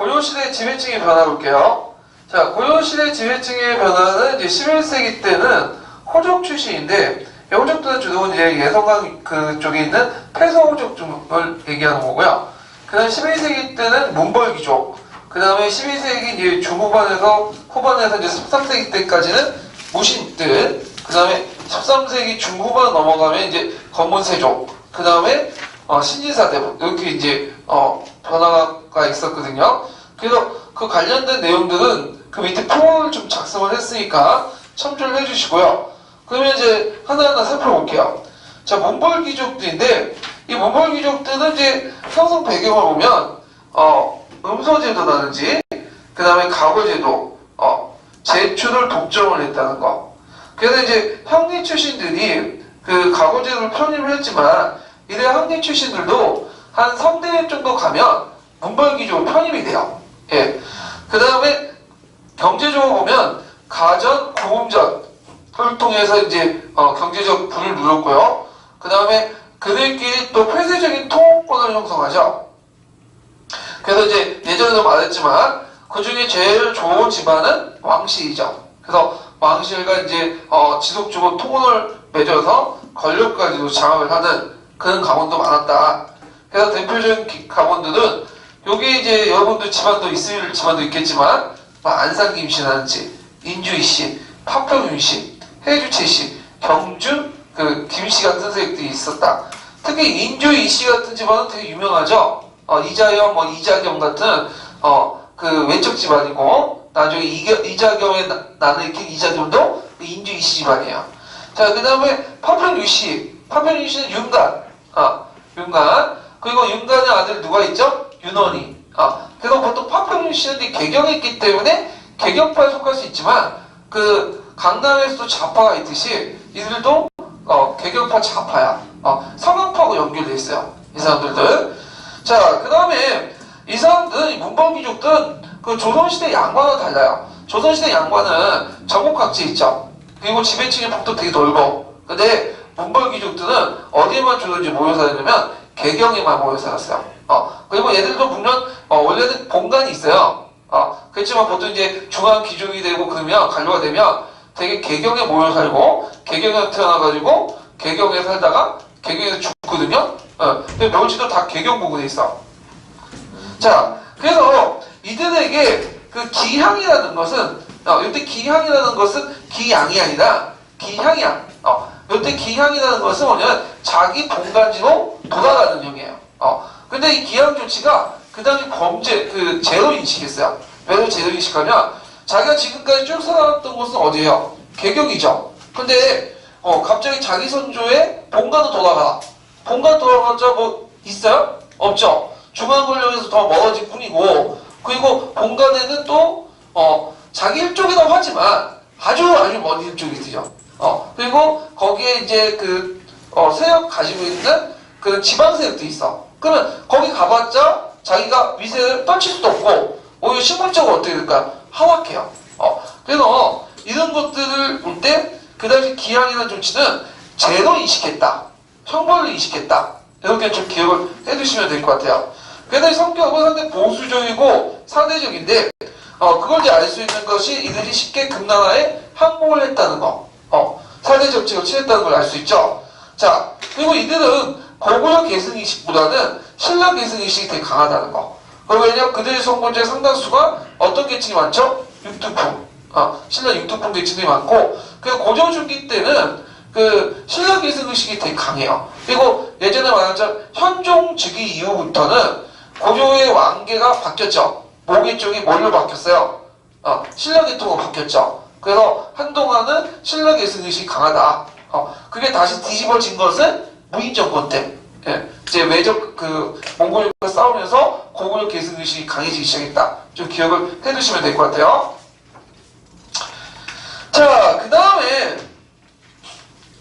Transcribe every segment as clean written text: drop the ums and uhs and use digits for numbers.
고려시대 지배층의 변화 볼게요. 자, 고려시대 지배층의 변화는 이제 11세기 때는 호족 출신인데, 호족들은 주로 이제 예성강 그쪽에 있는 패서호족을 얘기하는 거고요. 그 다음에 11세기 때는 문벌귀족, 그 다음에 12세기 이제 중후반에서 후반에서 이제 13세기 때까지는 무신들, 그 다음에 13세기 중후반 넘어가면 이제 검문세족, 그 다음에 신진사대부, 이렇게 이제 변화가 있었거든요. 그래서 그 관련된 내용들은 그 밑에 표를 좀 작성을 했으니까 참조를 해주시고요. 그러면 이제 하나하나 살펴볼게요. 자, 문벌귀족들인데, 이 문벌귀족들은 이제 형성 배경을 보면 음소제도라든지, 그 다음에 가거제도, 제출을 독점을 했다는 거. 그래서 이제 형리 출신들이 그 가거제도를 편입을 했지만, 이래 형리 출신들도 한 3대 정도 가면 문벌귀족으로 편입이 돼요. 예. 그 다음에 경제적으로 보면 가전, 고금전을 통해서 이제 경제적 부를 누렸고요. 그 다음에 그들끼리 또 폐쇄적인 통권을 형성하죠. 그래서 이제 예전에도 말했지만 그 중에 제일 좋은 집안은 왕실이죠. 그래서 왕실과 이제 지속적으로 통혼을 맺어서 권력까지도 장악을 하는 그런 가문도 많았다. 그래서 대표적인 가문들은 여기 이제 여러분들 집안도 있을 집안도 있겠지만 안산 김씨라든지 인주 이씨, 파평 윤씨, 해주채 씨, 경주 그 김씨 같은 세력들이 있었다. 특히 인주 이씨 같은 집안은 되게 유명하죠. 이자영, 이자겸 같은 그 외척 집안이고 나중에 이자겸의 나를 익힌 이자겸도 인주 이씨 집안이에요. 자, 그 다음에 파평 윤씨, 파평 윤씨는 윤간, 그리고 윤간의 아들 누가 있죠? 윤원이. 그래서 보통 파평 윤씨는 개경했기 때문에 개경파에 속할 수 있지만 그 강남에서도 좌파가 있듯이 이들도 개경파 좌파야. 성향파하고 연결돼 있어요. 이 사람들은. 자, 그 다음에 이 사람들은 문벌귀족들은 그 조선시대 양반과 달라요. 조선시대 양반은 전국각지에 있죠. 그리고 지배층의 폭도 되게 넓어. 근데 문벌귀족들은 어디에만 주로 이제 모여 살았냐면 개경에만 모여 살았어요. 그리고 얘들도 물론 원래는 본관이 있어요. 그렇지만 보통 이제 중앙 기종이 되고 그러면 관료가 되면 되게 개경에 모여 살고 개경에 태어나가지고 개경에 살다가 개경에서 죽거든요. 근데 묘지도 다 개경국으로 돼 있어. 자, 그래서 이들에게 그 기향이라는 것은 이때 기향이라는 것은 기양이 아니라 기향이야. 이때 기향이라는 것은 뭐냐면 자기 본관지로 돌아가는 형이에요. 근데 이 기향 조치가 그 당시 범죄, 그 제로 인식했어요. 왜 제로 인식하냐? 자기가 지금까지 쭉 살아왔던 곳은 어디예요? 개경이죠. 근데 갑자기 자기 선조의 본관으로 돌아가. 본관 돌아가자 뭐 있어요? 없죠. 중앙 권력에서 더 멀어질 뿐이고, 그리고 본관에는 또 자기 일족이라고 하지만 아주 먼 일족이 있죠. 그리고 거기에 이제 그 세력 가지고 있는 그런 지방 세력도 있어. 그러면 거기 가봤자 자기가 위세를 떨칠 수도 없고 오히려 신분적으로 어떻게 될까? 하락해요. 그래서 이런 것들을 볼 때 그 당시 기양이라는 조치는 제로 인식했다. 형벌로 인식했다. 이렇게 좀 기억을 해두시면 될 것 같아요. 그래서 성격은 상당히 보수적이고 상대적인데 그걸 이제 알 수 있는 것이 이들이 쉽게 금나라에 항복을 했다는 거. 사대 정책을 취했다는 걸 알 수 있죠. 자, 그리고 이들은 고구려 계승의식보다는 신라 계승의식이 되게 강하다는 거. 그리고 왜냐면 그들의 성본자의 상당수가 어떤 계층이 많죠? 육두풍. 신라 육두풍 계층이 많고, 그 고조 중기 때는 그 신라 계승의식이 되게 강해요. 그리고 예전에 말하자면 현종 즉위 이후부터는 고조의 왕계가 바뀌었죠. 모계 쪽이 뭘로 바뀌었어요? 신라 계통으로 바뀌었죠. 그래서 한동안은 신라 계승의식이 강하다. 그게 다시 뒤집어진 것은 무인 정권 때, 이제 외적 그 몽골과 싸우면서 고구려 계승의식이 강해지기 시작했다. 좀 기억을 해두시면 될 것 같아요. 자, 그 다음에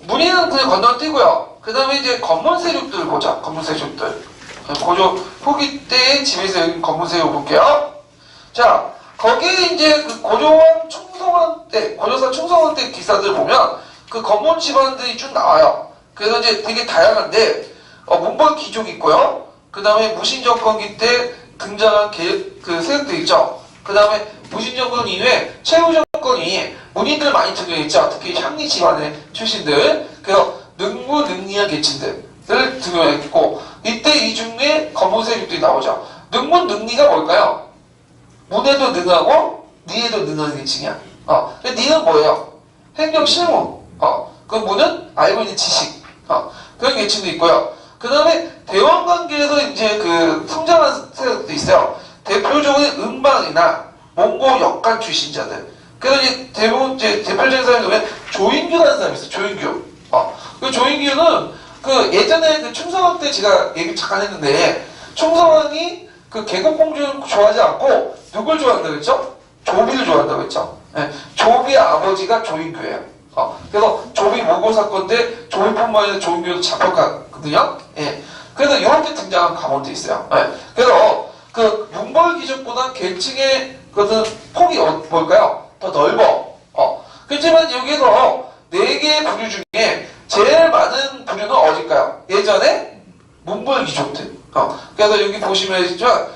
문인은 그냥 건너뛰고요. 그 다음에 이제 건문세력들을 보자. 건문세력들. 고조 후기 때의 지배세력 건문세력 볼게요. 자, 거기에 이제 그 고조왕 충성한 때, 고조사 충성한 때 기사들 보면 그 건문 집안들이 쭉 나와요. 그래서 이제 되게 다양한데 문벌 귀족이 있고요. 그 다음에 무신정권기 때 등장한 그 세력들 있죠. 그 다음에 무신정권 이후에 최후정권이 문인들 많이 등장했죠. 특히 향리 집안의 출신들. 그래서 능무능리한 계층들을 등장했고, 이때 이 중에 검은 세력들이 나오죠. 능문능리가 뭘까요? 문에도 능하고 니에도 능한 계층이야. 근데 니는 뭐예요? 행정 실무. 그 문은 알고 있는 지식. 그런 계층도 있고요. 그 다음에 대원 관계에서 이제 그 성장한 세력도 있어요. 대표적으로 음방이나 몽고 역관 출신자들. 그래서 이제 대부분 이제 대표적인 사람이 보면 조인규라는 사람이 있어요. 조인규. 그 조인규는 그 예전에 그 충성왕 때 제가 얘기 잠깐 했는데, 충성왕이 그 개국공주를 좋아하지 않고 누굴 좋아한다고 했죠? 조비를 좋아한다고 했죠. 네, 조비의 아버지가 조인규예요. 그래서 조비 모고 사건 때 조비뿐만 아니라 조인규도 잡혀갔거든요. 예. 그래서 이렇게 등장한 가문도 있어요. 예. 그래서 그 문벌귀족보다 계층의 그것은 폭이 뭘까요? 더 넓어. 그렇지만 여기서 4개의 부류 중에 제일 많은 부류는 어딜까요? 예전에 문벌귀족들. 그래서 여기 보시면 알겠지만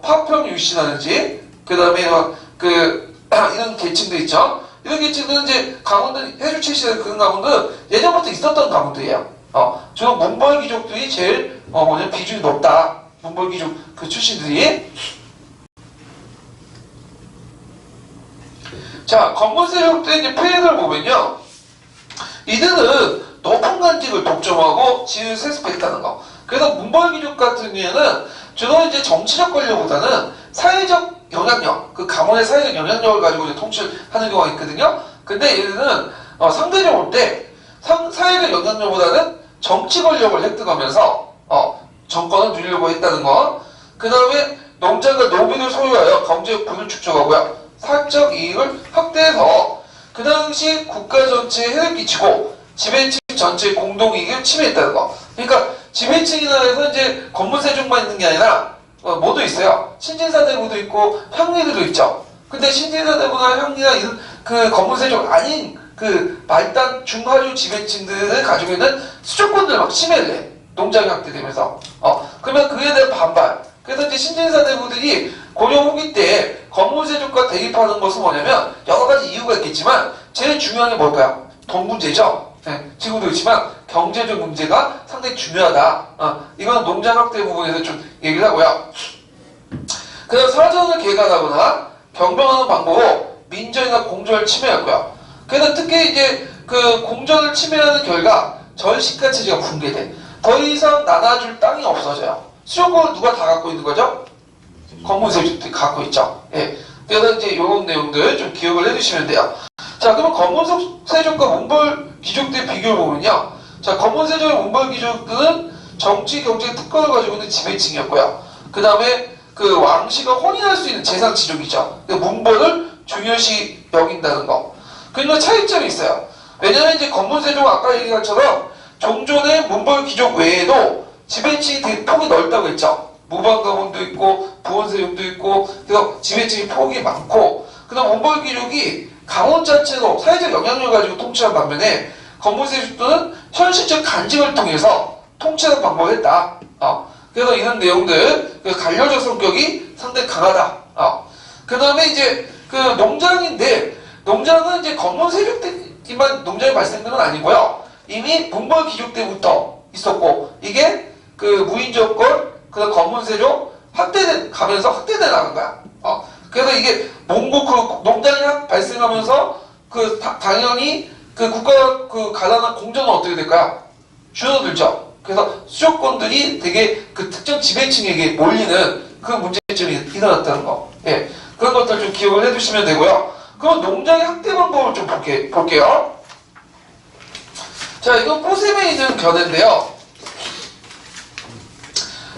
파평 유씨라든지 그 다음에 이런 계층도 있죠. 이런 계층들은 이제 가문들, 해주 출신의 그런 가문들은 예전부터 있었던 가문들이에요. 주로 문벌귀족들이 제일 비중이 높다. 문벌귀족 그 출신들이. 자, 검문세력들의 이제 폐해를 보면요, 이들은 높은 관직을 독점하고 지위를 세습했다는 거. 그래서 문벌귀족 같은 경우에는 주로 이제 정치적 권력보다는 사회적 영향력, 그 가문의 사회적 영향력을 가지고 이제 통치를 하는 경우가 있거든요. 근데 얘는 상대적으로 볼 때 사회적 영향력보다는 정치 권력을 획득하면서 정권을 누리려고 했다는 거. 그 다음에 농장과 노비를 소유하여 경제적 부를 축적하고요, 사적 이익을 확대해서 그 당시 국가 전체에 해를 끼치고 지배층 전체의 공동이익을 침해했다는 거. 그러니까 지배층이나 해서 이제 검문세족만 있는 게 아니라 모두 있어요. 신진사대부도 있고 향리들도 있죠. 근데 신진사대부나 향리나 이런 그 검문세족 아닌 그 말단 중하류 지배층들을 가지고 있는 수족권들을 막 침해를 해. 농장이 확대되면서. 그러면 그에 대한 반발. 그래서 이제 신진사대부들이 고려 후기 때 검문세족과 대립하는 것은 뭐냐면 여러 가지 이유가 있겠지만 제일 중요한 게 뭘까요? 돈 문제죠. 네, 지금도 그렇지만 경제적 문제가 상당히 중요하다. 이건 농장 확대 부분에서 좀 얘기를 하고요. 그다음 사전을 개간하거나 경병하는 방법으로 민정이나 공정을 침해하고요. 그래서 특히 이제 그 공정을 침해하는 결과 전시가 체제가 붕괴돼. 더 이상 나눠줄 땅이 없어져요. 수요권을 누가 다 갖고 있는 거죠? 검문세족들이 갖고 있죠. 예. 그래서 이제 이런 내용들 좀 기억을 해주시면 돼요. 자, 그럼 검문세족과 문벌귀족들의 비교를 보면요. 자, 검문세족과 문벌귀족들은 정치, 경제 특권을 가지고 있는 지배층이었고요. 그 다음에 그 왕씨가 혼인할 수 있는 재산지족이죠. 문벌을 중요시 여긴다는 거. 그러니까 차이점이 있어요. 왜냐면 이제 검문세족은 아까 얘기한 것처럼 종전의 문벌귀족 외에도 지배층이 되게 폭이 넓다고 했죠. 무방가문도 있고 부원세력도 있고, 그래서 지배층이 폭이 많고, 그다음 문벌귀족이 가문 자체로 사회적 영향력을 가지고 통치한 반면에 검문세족들은 현실적 간직을 통해서 통치하는 방법을 했다. 그래서 이런 내용들, 그 관료적 성격이 상당히 강하다. 그 다음에 이제 그 농장인데, 농장은 이제 검문세족들만 농장이 발생된 건 아니고요. 이미 문벌귀족 때부터 있었고, 이게 그 무인정권, 그 검문세족 가면서 확대돼 나간 거야. 그래서 이게 몽고 그 농장이 발생하면서 그 당연히 그 국가 그 가난한 공정은 어떻게 될까요? 줄어들죠. 그래서 수족권들이 되게 그 특정 지배층에게 몰리는 그 문제점이 일어났다는 거. 예. 그런 것들 좀 기억을 해주시면 되고요. 그럼 농장의 확대 방법을 좀 볼게요. 자, 이건 포세메이 등 견해인데요.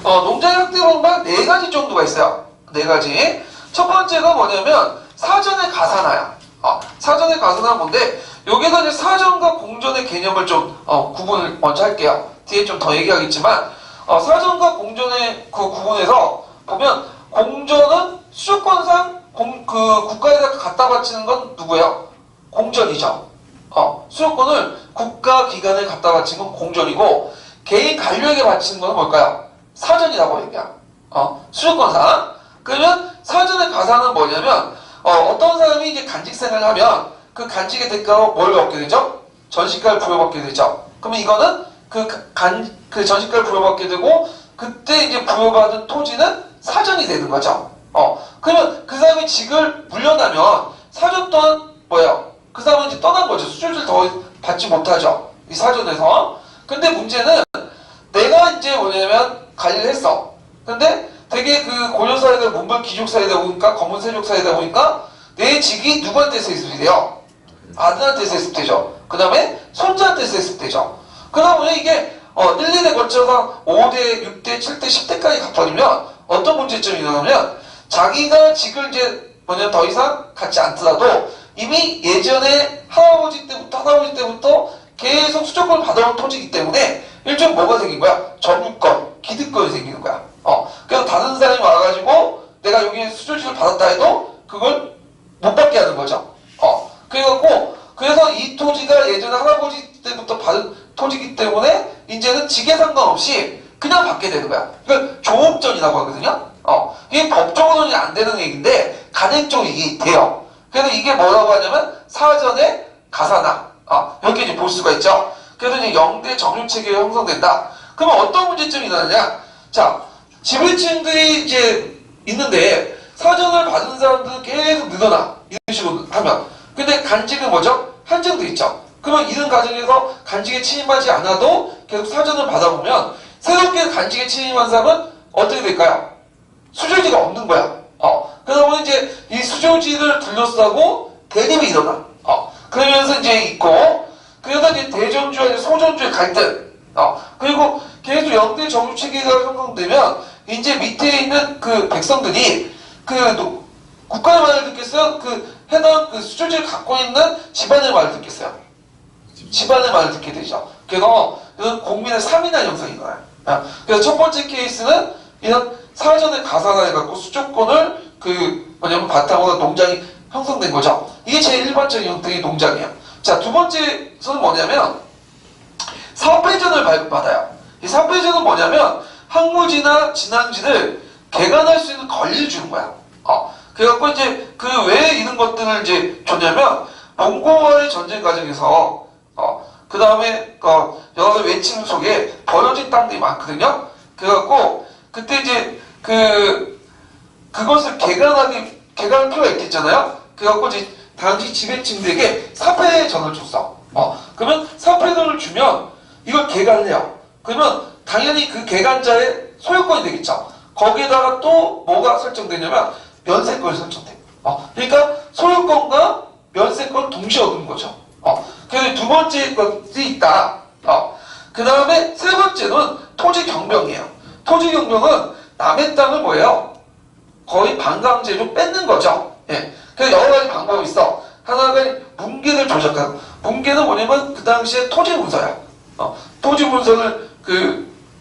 농장의 확대 방법은 4가지 정도가 있어요. 4가지. 첫 번째가 뭐냐면 사전의 가산화야. 사전의 가산화는 뭔데, 여기서 이제 사전과 공전의 개념을 좀 구분을 먼저 할게요. 뒤에 좀 더 얘기하겠지만, 사전과 공전의 그 구분에서 보면 공전은 수조권상 그 국가에다 갖다 바치는 건 누구예요? 공전이죠. 수조권을 국가 기관에 갖다 바치는 건 공전이고, 개인 관료에게 바치는 건 뭘까요? 사전이라고 얘기해요. 수조권상. 그러면 사전의 가산은 뭐냐면 어떤 사람이 이제 간직 생활을 하면 그 간직의 대가로 뭘 얻게 되죠? 전시가를 부여받게 되죠. 그러면 이거는 그 전시가를 부여받게 되고 그때 이제 부여받은 토지는 사전이 되는 거죠. 그러면 그 사람이 직을 물려나면 사전 또한 뭐예요? 그 사람은 이제 떠난 거죠. 수조지를 더 받지 못하죠. 이 사전에서. 근데 문제는 내가 이제 뭐냐면 관리를 했어. 근데 되게 그 고려사회다 문벌 귀족사회다 보니까 검은 세족사회다 보니까 내 직이 누구한테 세습이 돼요? 아들한테 세습되죠. 그 다음에 손자한테 세습되죠. 그러다 보니 이게 1, 2대 거쳐서 5대, 6대, 7대, 10대까지 갚아주면 어떤 문제점이 일어나면 자기가 직을 이제 뭐냐면 더 이상 갖지 않더라도 이미 예전에 할아버지 때부터 계속 수조권을 받아온 토지이기 때문에 일종의 뭐가 생긴 거야? 점유권, 기득권이 생기는 거야. 그래서 다른 사람이 와가지고 내가 여기 수조지를 받았다 해도 그걸 못 받게 하는 거죠. 그래서 이 토지가 예전에 할아버지 때부터 받은 토지이기 때문에 이제는 직에 상관없이 그냥 받게 되는 거야. 이걸 조업전이라고 하거든요. 이게 법적으로는 안 되는 얘기인데 간행적으로 이게 돼요. 그래서 이게 뭐라고 하냐면 사전의 가산화. 이렇게 이제 볼 수가 있죠. 그래서 이제 영대 정유체계가 형성된다. 그러면 어떤 문제점이 일어나냐? 자, 지배층들이 이제 있는데 사전을 받은 사람들은 계속 늘어나. 이런 식으로 하면. 근데 간직은 뭐죠? 한정돼 있죠. 그러면 이런 과정에서 간직에 침입하지 않아도 계속 사전을 받아보면 새롭게 간직에 침입한 사람은 어떻게 될까요? 수조지가 없는 거야. 그러다 보니 이제 이 수조지를 둘러싸고 대립이 일어나. 그러면서 이제 있고, 그러다 이제 대전주와 소전주의 갈등. 그리고 계속 영대 정유 체계가 형성되면 이제 밑에 있는 그 백성들이 국가의 말을 듣겠어요? 해당 수조지를 갖고 있는 집안의 말을 듣겠어요? 집안의 말을 듣게 되죠. 그래서 이건 국민의 3인화 형성인 거야. 그래서 첫 번째 케이스는 이런 사전에 가산화해갖고 수조권을 뭐냐면 바탕으로 농장이 형성된 거죠. 이게 제일 일반적인 형태의 농장이에요. 자, 두 번째는 뭐냐면 사업회전을 발급받아요. 이 사업회전은 뭐냐면 항무지나 진앙지를 개간할 수 있는 권리를 주는 거야. 그래갖고 이제 왜 이런 것들을 이제 줬냐면 몽고와의 전쟁 과정에서 그 다음에 여러 외침 속에 버려진 땅들이 많거든요. 그래갖고 그때 이제 그것을 개간할 필요가 있겠잖아요. 그래갖고 이제 당시 지배층들에게 사패전을 줬어. 그러면 사패전을 주면 이걸 개간을 해요. 그러면 당연히 그 개간자의 소유권이 되겠죠. 거기에다가 또 뭐가 설정되냐면 면세권이 설정돼. 그러니까 소유권과 면세권 동시에 얻는 거죠. 그래서 두 번째 것이 있다. 그 다음에 세 번째는 토지 경병이에요. 토지 경병은 남의 땅을 뭐예요? 거의 반강제로 뺏는 거죠. 예. 그래서 여러 가지 방법이 있어. 하나가 문계를 조작하는. 문계는 뭐냐면 그 당시에 토지 문서야. 토지 문서를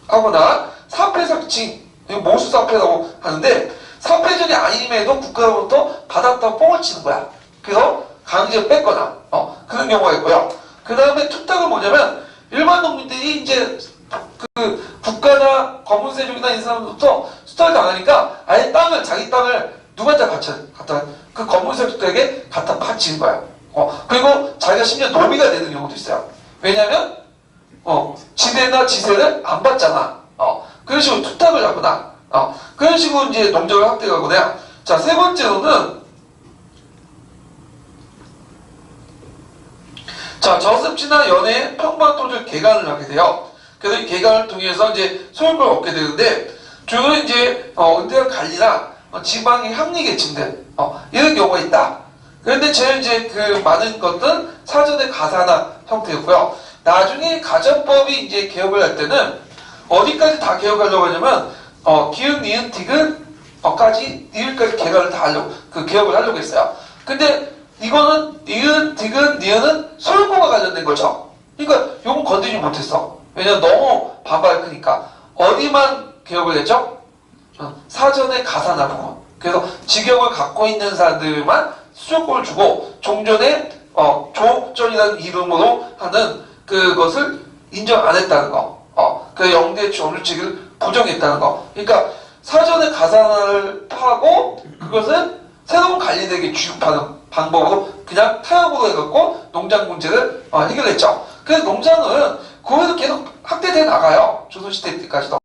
하거나 사패삭칭, 모수 사패라고 하는데 사패전이 아님에도 국가로부터 받았다고 뻥을 치는 거야. 그래서 강제로 뺐거나 그런 경우가 있고요. 그 다음에 투탁은 뭐냐면 일반 농민들이 이제 국가나 검은세족이나 이 사람들부터 수탁을 당하니까 아예 자기 땅을 누구한테 갖다 그 검은세족들에게 갖다 바치는 거야. 그리고 자기가 심지어 노비가 되는 경우도 있어요. 왜냐면 지대나 지세를 안 받잖아. 그런 식으로 투탁을 하거나 그런 식으로 이제 농적을 확대하거나. 자, 세 번째로는 자, 저습지나 연해 평범한 토지를 개간을 하게 돼요. 그래서 이 개간을 통해서 이제 소유권을 얻게 되는데 주로 이제 은퇴한 관리나 지방의 합리계층들 이런 경우가 있다. 그런데 제일 이제 많은 것들은 사전의 가산화 형태였고요. 나중에 가전법이 이제 개혁을 할 때는 어디까지 다 개혁하려고 하냐면 기은, 니은, 디귿까지 니을까지 개혁을 다 하려고 개혁을 하려고 했어요. 근데 이거는 니은, 디귿, 니은은 소유권과 관련된 거죠. 그러니까 요건 건드리지 못했어. 왜냐면 너무 반발이 크니까. 어디만 개혁을 했죠? 사전의 가산화 부분. 그래서 직역을 갖고 있는 사람들만 수조권을 주고 종전에 조업전이라는 이름으로 하는 그것을 인정 안 했다는 거. 그 영대 정유책을 부정했다는 거. 그러니까 사전에 가산을 파고 그것을 새로운 관리대에게 주입하는 방법으로 그냥 타협으로 해갖고 농장 문제를 해결했죠. 그래서 농장은 그거에서 계속 확대돼 나가요. 조선시대 때까지도.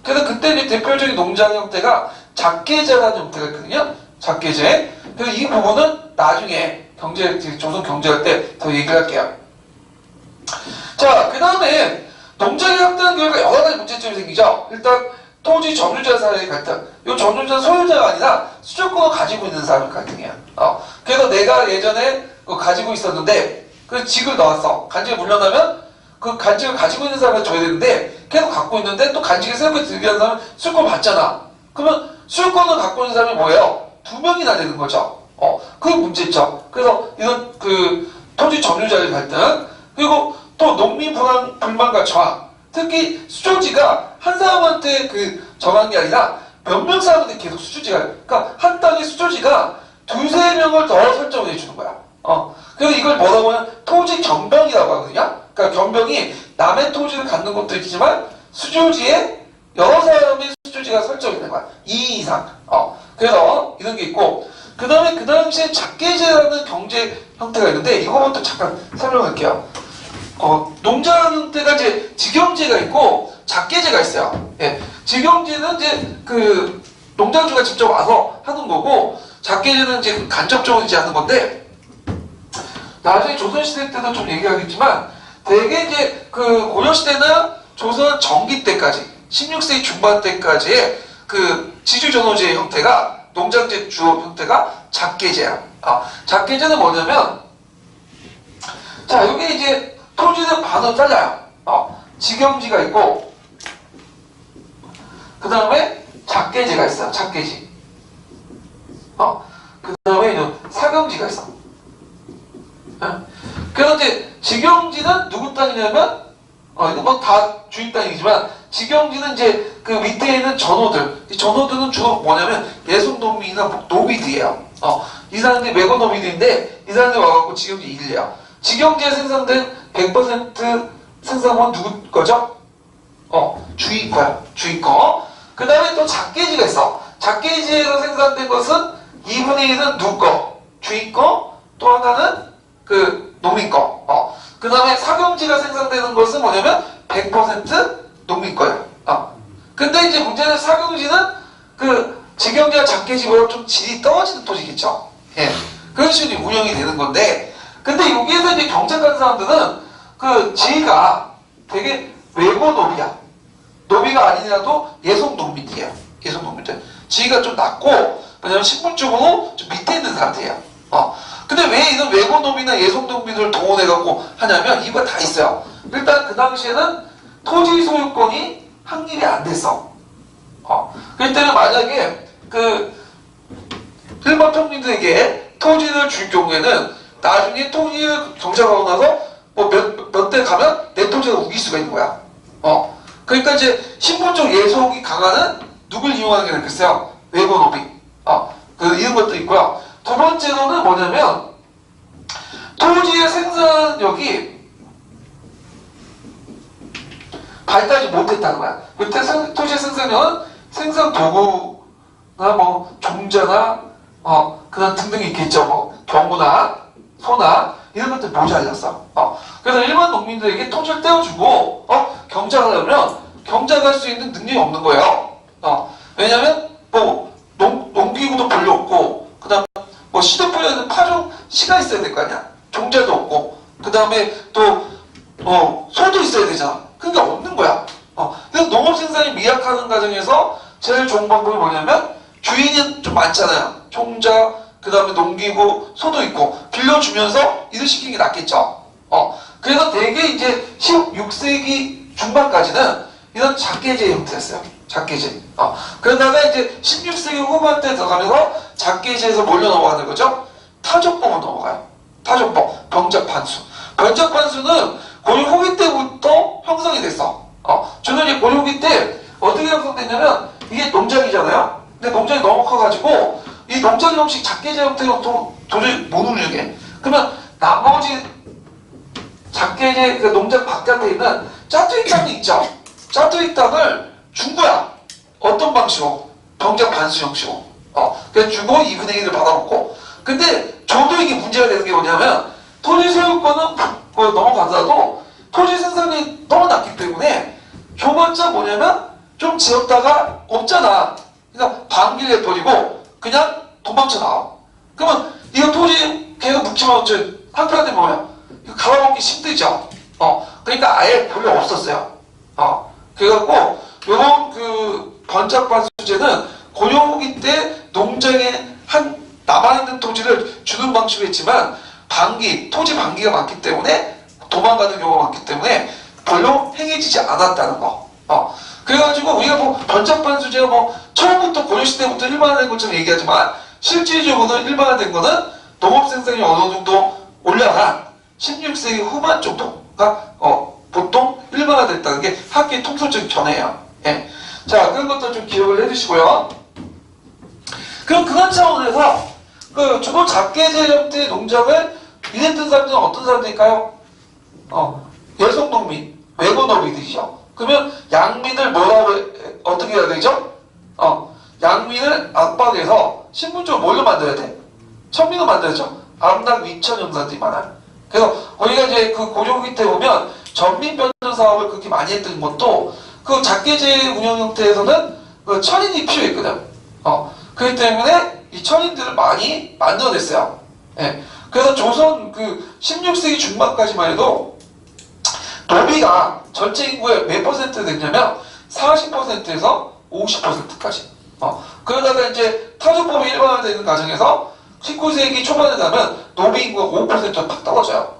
그래서 그때 이제 대표적인 농장 형태가 작계제라는 형태가 있거든요. 작계제. 그래서 이 부분은 나중에 조선 경제할 때 더 얘기를 할게요. 자, 그 다음에 농장이 확대하는 결과 여러 가지 문제점이 생기죠. 일단 토지 점유자 사이의 갈등. 이 점유자 소유자가 아니라 수조권을 가지고 있는 사람의 갈등이야. 그래서 내가 예전에 가지고 있었는데 그 직을 넣었어. 간직을 물려나면 그 간직을 가지고 있는 사람을 줘야 되는데 계속 갖고 있는데 또 간직을 새롭게 들게 하는 사람은 수요권을 받잖아. 그러면 수요권을 갖고 있는 사람이 뭐예요? 2명이나 되는 거죠. 그게 문제죠. 그래서 이런 그 토지 점유자의 갈등, 그리고 또 농민 불만과 저항. 특히 수조지가 한 사람한테 정한 게 아니라 몇 명 사람한테 계속 수조지가, 그러니까 한 땅에 수조지가 2~3명을 더 설정을 해주는 거야. 그래서 이걸 뭐라고 하면 토지 겸병이라고 하거든요. 그러니까 겸병이 남의 토지를 갖는 것도 있지만 수조지에 여러 사람의 수조지가 설정되는 거야. 2 이상. 그래서 이런 게 있고, 그 다음에 그 당시에 작계제라는 경제 형태가 있는데 이거부터 잠깐 설명할게요. 농장 형태가 이제 직영제가 있고 작계제가 있어요. 예. 직영제는 이제 그 농장주가 직접 와서 하는 거고, 작계제는 이제 간접적으로 이제 하는 건데, 나중에 조선시대 때도 좀 얘기하겠지만, 대개 이제 그 고려시대나 조선 전기 때까지, 16세기 중반 때까지의 그 지주전호제의 형태가, 농장제 주요 형태가 작계제야. 작계제는 뭐냐면, 자, 여기 이제 토지는 반으로 잘라요. 직영지가 있고, 그 다음에 작계제가 있어요. 작계지. 그 다음에 사경지가 있어. 그래서 이제 직영지는 누구 땅이냐면, 이거 뭐 다 주인 땅이지만, 직영지는 이제 그 밑에 있는 전호들. 이 전호들은 주로 뭐냐면 예속농민이나 노비들이에요. 이 사람들이 매거 노비들인데, 이 사람들이 와갖고 직영지 일을 해요. 직영지에 생산된 100% 생산은 누구 거죠? 주인 거야. 주인 거. 그 다음에 또 작계지가 있어. 작계지에서 생산된 것은 2분의 1은 누구 거? 주인 거. 또 하나는 그 농민 거. 그 다음에 사경지가 생산되는 것은 뭐냐면 100% 농민 거야. 근데 이제 문제는 사경지는 그 직영지와 작계지보다 좀 질이 떨어지는 토지겠죠. 예. 그런 식으로 운영이 되는 건데, 근데 여기에서 이제 경작하는 사람들은 그 지가 되게 외고 노비야. 노비가 아니라도 예속 농민이에요. 예속 농민들. 지위가 좀 낮고, 왜냐면 신분적으로 좀 밑에 있는 사람들이에요. 근데 왜 이런 외고 노비나 예속 농민을 동원해갖고 하냐면 이유가 다 있어요. 일단 그 당시에는 토지 소유권이 확립이 안 됐어. 그럴 때는 만약에 그 일반 평민들에게 토지를 줄 경우에는 나중에 토지를 경작하고 나서 뭐 몇 대 가면 내 토지가 우길 수가 있는 거야. 그러니까 이제 신분적 예속이 강화는 누굴 이용하는 게 낫겠어요? 외고 노비. 이런 것도 있고요. 두 번째로는 뭐냐면, 토지의 생산력이 발달하지 못했다는 거야. 그때 토지의 생산력은 생산 도구나 뭐 종자나 그런 등등이 있겠죠. 뭐 경구나 소나 이런 것들 모자랐어. 그래서 일반 농민들에게 토지를 떼어주고 경작을 하려면 경작할 수 있는 능력이 없는 거예요. 왜냐면 뭐 농기구도 별로 없고, 그다음 뭐 시도 뿌리는 파종 시가 있어야 될 거 아니야. 종자도 없고, 그다음에 또 소도 있어야 되잖아. 그러니까 없는 거야. 그래서 농업 생산이 미약하는 과정에서 제일 좋은 방법이 뭐냐면, 주인이 좀 많잖아요. 종자, 그다음에 농기구, 소도 있고 빌려주면서 일을 시키는 게 낫겠죠. 그래서 대개 이제 16세기 중반까지는 이런 작계제 형태였어요. 작계제. 그러다가 이제 16세기 후반 때 들어가면서 작계제에서 뭘로 넘어가는 거죠? 타적법으로 넘어가요. 타적법, 병작판수. 병작판수는 고려 후기 때부터 형성이 됐어. 저는 이제 고려 후기 때 어떻게 형성됐냐면, 이게 농장이잖아요. 근데 농장이 너무 커가지고 이 농장 형식 작계제 형태로 도저히 못 운영해. 그러면 나머지 작계제 그 농장 바깥에 있는 짜투리 땅이 있죠. 짜투리 땅을 준 거야. 어떤 방식으로? 병장 반수 형식으로. 그냥 주고 2분의 1을 받아먹고. 근데 저도 이게 문제가 되는 게 뭐냐면 토지 소유권은 넘어가더라도 토지 생산이 너무 낮기 때문에 줘봤자 뭐냐면 좀 지었다가 없잖아. 그러니까 반기를 내버리고 그냥 도망쳐 나와. 그러면 이거 토지 계속 묵지만 한편한테 뭐야? 이거 갈아먹기 힘들죠. 그러니까 아예 별로 없었어요. 그래갖고 요런 그 번짝반수제는 고려후기 때 농장에 남아있는 토지를 주는 방식으로 했지만 토지 반기가 많기 때문에 도망가는 경우가 많기 때문에 별로 행해지지 않았다는 거. 그래가지고 우리가 뭐 번짝반수제가 뭐 처음부터 고려시대부터 일반화된 것처럼 얘기하지만 실질적으로는 일반화된 거는 농업생산이 어느 정도 올라간 16세기 후반 정도가 보통 일반화됐다는 게 학계 통설적인 견해예요. 예. 자, 그런 것도 좀 기억을 해주시고요. 그럼 그런 차원에서 주로 작계제령 때 농장을 일했던 사람들은 어떤 사람들일까요? 여성 농민, 외고 농민들이죠. 그러면 양민을 어떻게 해야 되죠? 양민을 압박해서 신분적으로 뭘로 만들어야 돼? 천민으로 만들어야죠. 암락 위천 영사들이 많아요. 그래서 우리가 이제 그 고려후기 때 보면 전민 변전 사업을 그렇게 많이 했던 것도 그 작계제 운영 형태에서는 그 천인이 필요했거든. 그렇기 때문에 이 천인들을 많이 만들어냈어요. 예. 그래서 조선 그 16세기 중반까지만 해도 노비가 전체 인구의 몇 퍼센트 됐냐면 40%에서 50%까지. 그러다가 이제 타조법이 일반화되는 과정에서 19세기 초반에 가면 노비 인구가 5%가 팍 떨어져요.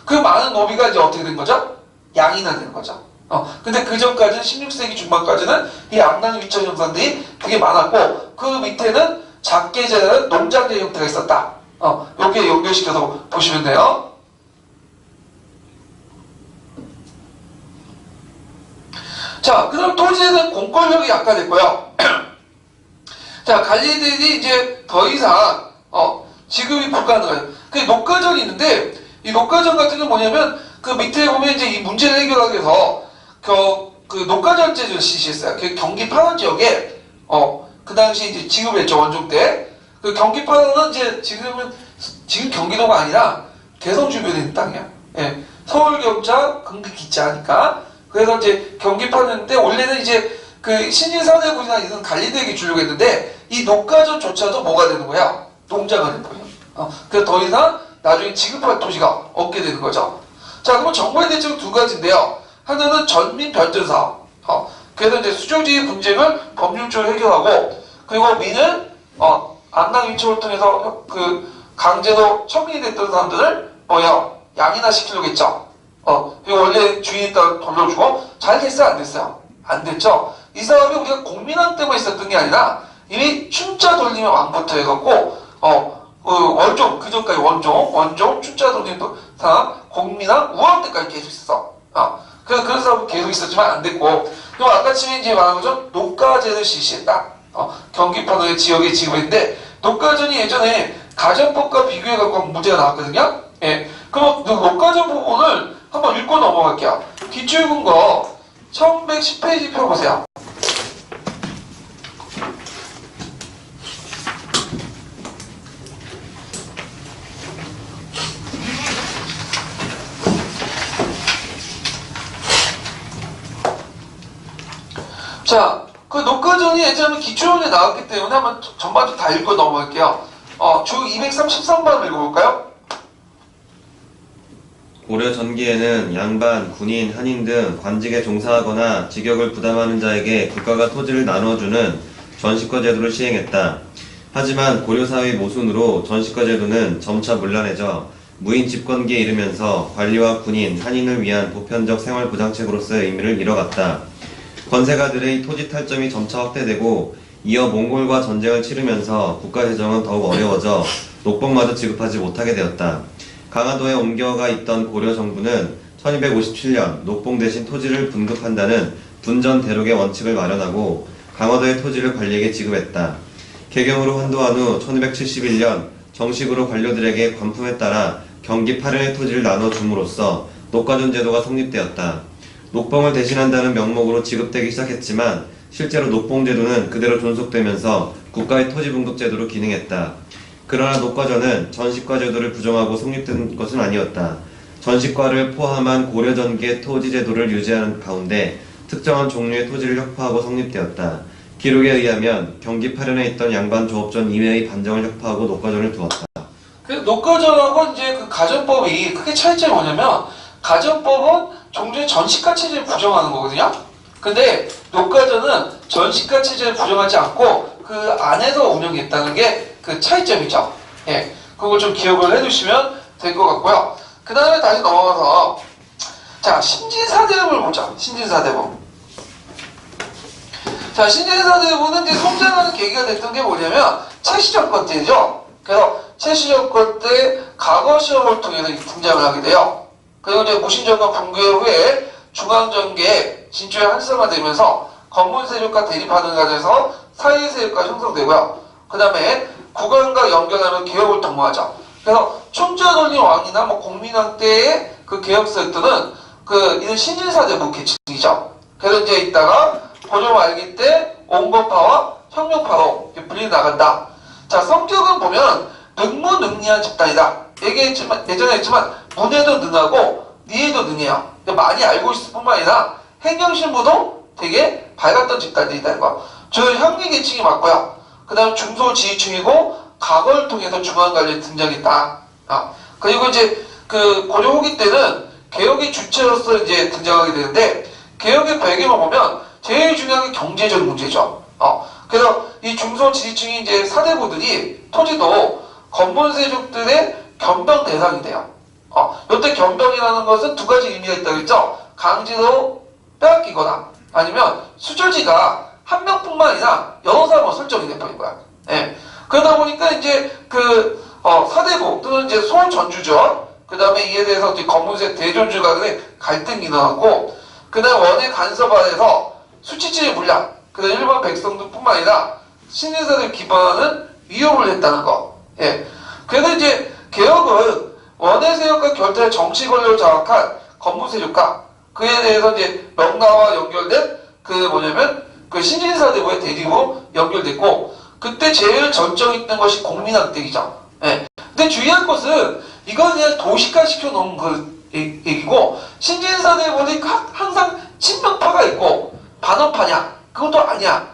그 많은 노비가 이제 어떻게 된 거죠? 양이나 되는 거죠. 근데 그 전까지는 16세기 중반까지는 이 암랑 위천 형상들이 되게 많았고 그 밑에는 작계제라는 농장제 형태가 있었다. 이렇게 연결시켜서 보시면 돼요. 자, 그럼 토지에는 공권력이 약화됐고요. 자, 관리들이 이제 더 이상 지급이 불가능해요. 그 녹가전이 있는데 이 녹가전 같은 경우는 뭐냐면 그 밑에 보면 이제 이 문제를 해결하기 위해서 그 녹가전제를 실시했어요. 그 경기 파원 지역에 그 당시 이제 지급했죠. 원종 때. 그 경기 파원은 이제 지금 경기도가 아니라 개성 주변에 있는 땅이야. 예. 서울 경자 경기 기자니까. 그래서 이제 경기 파원인데 원래는 이제 그 신인사대군이나 이런 관리들에게 주려고 했는데 이 녹가전조차도 뭐가 되는 거야? 농장가 되는 거예요. 그래서 더 이상 나중에 지급할 토지가 없게 되는 거죠. 자, 그러면 정부의 대책은 두 가지인데요. 하나는 전민 변전 사업. 그래서 이제 수조지 분쟁을 법률적으로 해결하고 그리고 민을 암랑 위촉을 통해서 그 강제로 천민이 됐던 사람들을 양이나 시키려고 했죠. 그리고 원래 주인에 따라 돌려주고 잘 됐어요, 안 됐어요? 안 됐죠. 이 사업이 우리가 공민왕 때만 있었던 게 아니라 이미 춘자 돌리면 왕부터 해갖고 원종 그전까지 원종 춘자 돌리는 사람 공민왕 우왕 때까지 계속 있었어. 그런 사업이 계속 있었지만 안 됐고 그리고 아까 지금 이제 말한 거죠. 녹가제를 실시했다. 경기파도의 지역에 지급했는데 녹가전이 예전에 가전법과 비교해갖고 문제가 나왔거든요. 예. 그럼 그 녹가전 부분을 한번 읽고 넘어갈게요. 기초 읽은 거 1110페이지 펴보세요. 자, 그 녹가전이 예전에 기초원에 나왔기 때문에 한번 전반적으로 다 읽고 넘어갈게요. 주 233번 읽어볼까요? 고려 전기에는 양반, 군인, 한인 등 관직에 종사하거나 직역을 부담하는 자에게 국가가 토지를 나눠주는 전시과 제도를 시행했다. 하지만 고려 사회 모순으로 전시과 제도는 점차 문란해져 무인 집권기에 이르면서 관리와 군인, 한인을 위한 보편적 생활 보장책으로서의 의미를 잃어갔다. 권세가들의 토지 탈점이 점차 확대되고 이어 몽골과 전쟁을 치르면서 국가 재정은 더욱 어려워져 녹봉마저 지급하지 못하게 되었다. 강화도에 옮겨가 있던 고려 정부는 1257년 녹봉 대신 토지를 분급한다는 분전 대록의 원칙을 마련하고 강화도의 토지를 관리에게 지급했다. 개경으로 환도한 후 1271년 정식으로 관료들에게 관품에 따라 경기 8년의 토지를 나눠줌으로써 녹가전 제도가 성립되었다. 녹봉을 대신한다는 명목으로 지급되기 시작했지만 실제로 녹봉제도는 그대로 존속되면서 국가의 토지분급제도로 기능했다. 그러나 녹과전은 전식과제도를 부정하고 성립된 것은 아니었다. 전식과를 포함한 고려전기의 토지제도를 유지하는 가운데 특정한 종류의 토지를 혁파하고 성립되었다. 기록에 의하면 경기 파련에 있던 양반 조업전 이외의 반정을 혁파하고 녹과전을 두었다. 그 녹과전하고 이제 그 가전법이 크게 차이점이 뭐냐면 가전법은 종전의 전시가 체제를 부정하는 거거든요. 근데 녹과전은 전시가 체제를 부정하지 않고 그 안에서 운영했다는 게 그 차이점이죠. 예, 그걸 좀 기억을 해두시면 될 것 같고요. 그 다음에 다시 넘어가서 자 신진사대부를 보자. 신진사대부. 자 신진사대부는 이제 성장하는 계기가 됐던 게 뭐냐면 최시정권 때죠. 그래서 최시정권 때 과거 시험을 통해서 등장을 하게 돼요. 그리고 이제 무신정권 붕괴 후에 중앙정계에 진출이 활성화되면서 건문 세력과 대립하는 과정에서 사회 세력과 형성되고요. 그 다음에 국왕과 연결하는 개혁을 도모하죠. 그래서 춘자돌림 왕이나 뭐 공민왕 때의 그 개혁세력들은 이는 신진사대부 계층이죠. 그래서 이제 이따가 고종 말기 때 온건파와 혁명파로 분리 나간다. 자 성격은 보면 능무능리한 집단이다. 얘기했지만 예전에 했지만 문해도 능하고 니에도 능해요. 많이 알고 있을 뿐만 아니라 행정신부도 되게 밝았던 집단들이다 이거. 저 형리 계층이 맞고요. 그 다음 중소지휘층이고 과거를 통해서 중앙관리에 등장했다. 그리고 이제 그 고려 후기 때는 개혁의 주체로서 이제 등장하게 되는데 개혁의 배경을 보면 제일 중요한 게 경제적 문제죠. 그래서 이 중소지휘층이 이제 사대부들이 토지도 건본세족들의 겸병 대상이 돼요. 이때 겸병이라는 것은 두 가지 의미가 있다고 했죠. 강제로 빼앗기거나 아니면 수절지가 한 명뿐만 아니라 여러 사람으로 설정이 돼버린 거야. 예. 그러다 보니까 이제 사대부 또는 이제 소전주죠. 그 다음에 이에 대해서 건문세 대존주 간의 갈등이 일어났고, 그 다음에 원의 간섭 아래서 수치지의 물량, 그 다음에 일반 백성들뿐만 아니라 신인사들 기반하는 위협을 했다는 거. 예. 그래서 이제 개혁은 원의 세력과 결투의 정치 권력을 장악한 건문세력과 그에 대해서 이제 명나와 연결된 그 신진사대부의 대립으로 연결됐고, 그때 제일 전적 있던 것이 공민왕때이죠. 예. 근데 주의할 것은 이건 그냥 도시화 시켜놓은 그 얘기고, 신진사대부는 항상 친명파가 있고 반원파냐? 그것도 아니야.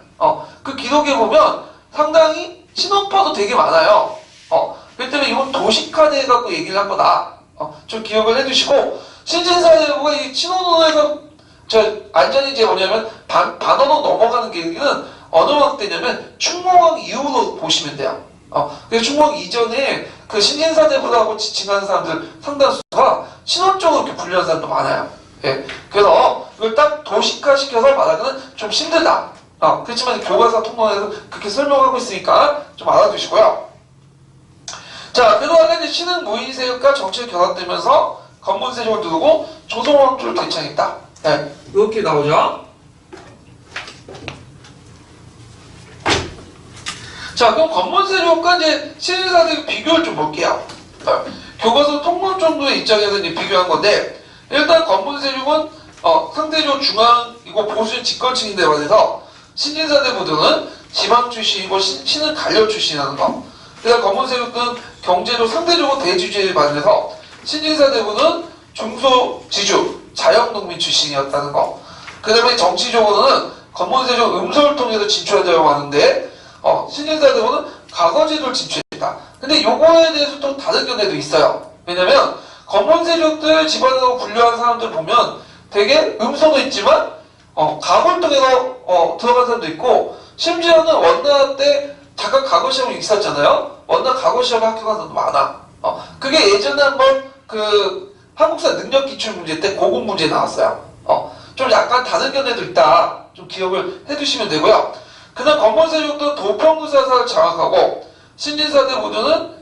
그 기록에 보면 상당히 친원파도 되게 많아요. 그렇기 때문에 이건 도식화돼 갖고 얘기를 한 거다. 좀 기억을 해두시고, 신진사대부가 이 친원으로에서 완전히 이제 뭐냐면 반원으로 넘어가는 계기는 어느 왕 때냐면 충무왕 이후로 보시면 돼요. 그래서 충무왕 이전에 그 신진사대부라고 지칭하는 사람들 상당수가 친원 쪽으로 이렇게 분류하는 사람도 많아요. 예. 그래서 이걸 딱 도식화시켜서 말하기는 좀 힘들다. 그렇지만 교과서 통론에서 그렇게 설명하고 있으니까 좀 알아두시고요. 자, 그동안 이제 신흥 무인세력과 정치가 결합되면서 건문세력을 누르고 조선왕조를 개창했다. 네, 이렇게 나오죠. 자, 그럼 건문세력과 이제 신인사대의 비교를 좀 볼게요. 교과서 통론 정도의 입장에서 이제 비교한 건데, 일단 건문세력은 상대적으로 중앙이고 보수의 집권층인데 반해서 신진사대부들은 지방 출신이고 신은 관료 출신이라는 거. 그다음 건문세력은 경제로 상대적으로 대주주에 반해서 신진사대부는 중소지주, 자영농민 출신이었다는 거. 그 다음에 정치적으로는 건문세력 음소를 통해서 진출하려고 하는데 신진사대부는 과거제도를 진출했다. 근데 요거에 대해서 또 다른 견해도 있어요. 왜냐면 건문세력들 집안으로 분류한 사람들 보면 되게 음소도 있지만 과거를 통해서 들어간 사람도 있고, 심지어는 원나 때 잠깐 과거 시험이 있었잖아요. 원나 과거 시험에 합격한 사람도 많아. 그게 예전에 한번 한국사 능력 기출 문제 때 고급 문제 나왔어요. 좀 약간 다른 견해도 있다. 좀 기억을 해두시면 되고요. 그다음 건문세력도 도평구사사를 장악하고, 신진사대부들은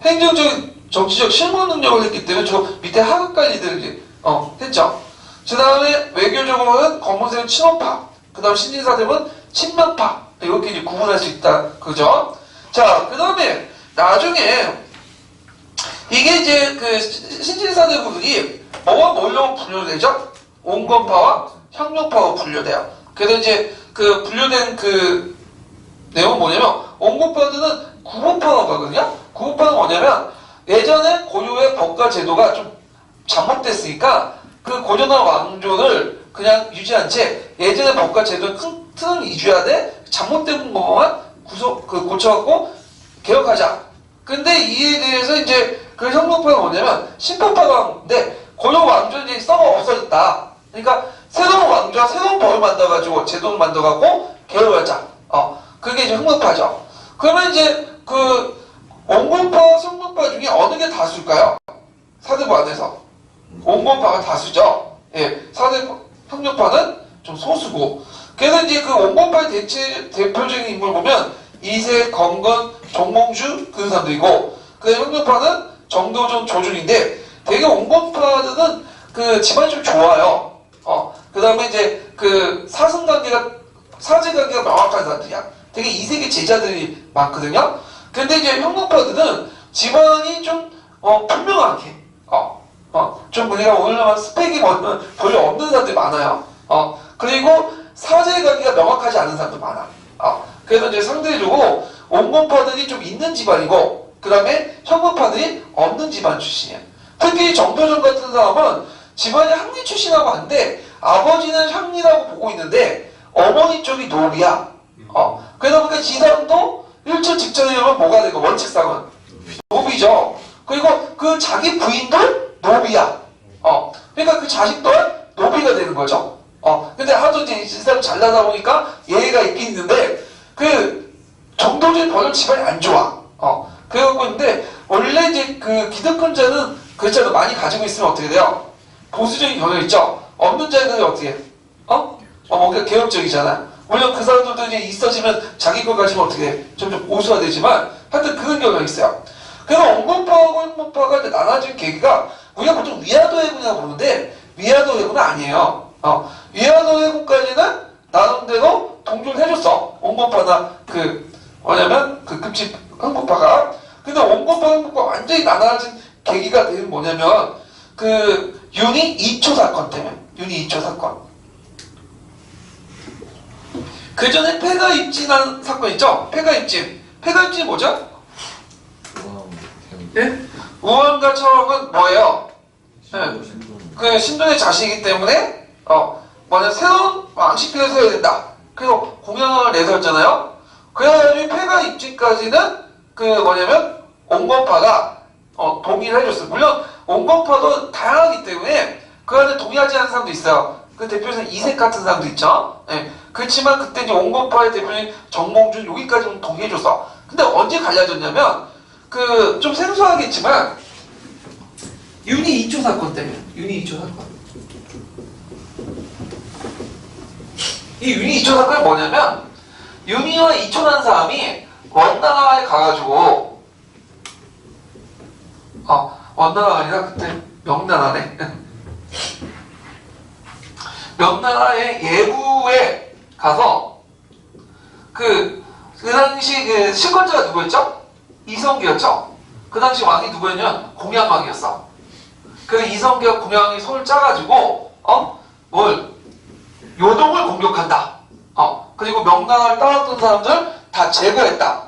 행정적인 정치적 실무 능력을 했기 때문에 저 밑에 하급관리들 했죠. 그 다음에 외교적으로는 건문세력 친원파, 그 다음 신진사대부는 친명파, 이렇게 이제 구분할 수 있다. 그죠? 자, 그 다음에 나중에 이게 이제 신진사대부들이 뭐와 뭘로 분류되죠? 온건파와 혁명파로 분류돼요. 그래서 이제 그 분류된 그 내용은 뭐냐면 온고파드는 구분판어가거든요. 구분판은 뭐냐면 예전에 고려의 법과 제도가 좀 잘못됐으니까 그 고려나 왕조를 그냥 유지한 채 예전의 법과 제도를 큰 틀을 유지하되 잘못된 것만 고쳐갖고 개혁하자. 근데 이에 대해서 이제 그 형법파가 뭐냐면 신법파가인데 고려 왕조 이제 썩어 없어졌다. 그러니까 새로운 왕조와 새로운 법을 만들어가지고 제도를 만들어갖고 개혁하자. 그게 이제 형법파죠. 그러면 이제 그 온건파, 성건파 중에 어느 게 다수일까요? 사대부 안에서 온건파가 다수죠. 예, 사대부 형력파는 좀 소수고. 그래서 이제 그 온건파의 대표적인 인물 보면 이세, 건건, 종몽주 그런 사람들이고, 그 형력파는 정도전, 조준인데 되게 온건파들은 그 집안이 좀 좋아요. 그 다음에 이제 그 사승관계가 사제관계가 명확한 사람들이야. 되게 이세계 제자들이 많거든요. 근데 이제 형목파들은 집안이 좀 분명하게 좀 우리가 오늘날 스펙이 별로 없는 사람들이 많아요. 그리고 사제관계가 명확하지 않은 사람도 많아. 그래서 이제 상대적으로 온건파들이 좀 있는 집안이고, 그 다음에 형목파들이 없는 집안 출신이야. 특히 정도전 같은 사람은 집안이 항리 출신이라고 하는데 아버지는 향리라고 보고 있는데 어머니 쪽이 노비야. 그러다 보니까 이 사람도 일찍 직전에 오면 뭐가 되고, 원칙상은 노비죠. 그리고 그 자기 부인도 노비야. 그러니까 그 자식도 노비가 되는 거죠. 근데 하도 이제 이 사람 잘나다 보니까 예의가 있긴 있는데 그 정도적인 별로 집안이 안 좋아. 그래갖고 있는데 원래 이제 그 기득권자는 그렇잖아, 많이 가지고 있으면 어떻게 돼요? 보수적인 경향이 있죠. 없는 자들이 어떻게 해? 뭔가 개혁적이잖아. 물론 그 사람들도 이제 있어지면 자기 걸 가지면 어떻게 해? 점점 보수화되지만 하여튼 그런 경향이 있어요. 그래서 온건파하고 형목파가 이제 나눠진 계기가 우리가 보통 위화도 해군이라고 보는데 위화도 해군은 아니에요. 위화도 해군까지는 나름대로 동조를 해줬어. 온건파나 그 뭐냐면 그 급집 형목파가. 근데 온건파 형목파 완전히 나눠진 계기가 되는 뭐냐면 그 윤희 2초 사건 때문에. 윤희 2초 사건. 그 전에 폐가 입진한 사건 있죠? 폐가 입진. 폐가 입진이 뭐죠? 예? 우왕과 차왕은 뭐예요? 예. 그 신돈의 자식이기 때문에 새로운 왕실을 세워야 된다. 그래서 공약을 내세웠잖아요. 그래가지고 폐가 입진까지는 그 뭐냐면 온건파가 동의를 해줬어요. 물론 온건파도 다양하기 때문에 그 안에 동의하지 않는 사람도 있어요. 그 대표적인 이색 같은 사람도 있죠. 예. 그렇지만 그때 이제 온건파의 대표인 정몽준 여기까지는 동의해줬어. 근데 언제 갈라졌냐면 그 좀 생소하겠지만 윤희 2초 사건 때문에. 윤희 2초 사건. 이 윤희 2초 사건이 뭐냐면 윤희와 이초라는 사람이 원나라에 가가지고 원나라가 아니라 그때 명나라네. 명나라의 예부에 가서 그 당시 그 실권자가 누구였죠? 이성계였죠? 그 당시 왕이 누구였냐면 공양왕이었어. 그래서 이성계와 공양왕이 손을 짜가지고 요동을 공격한다. 그리고 명나라를 따랐던 사람들 다 제거했다.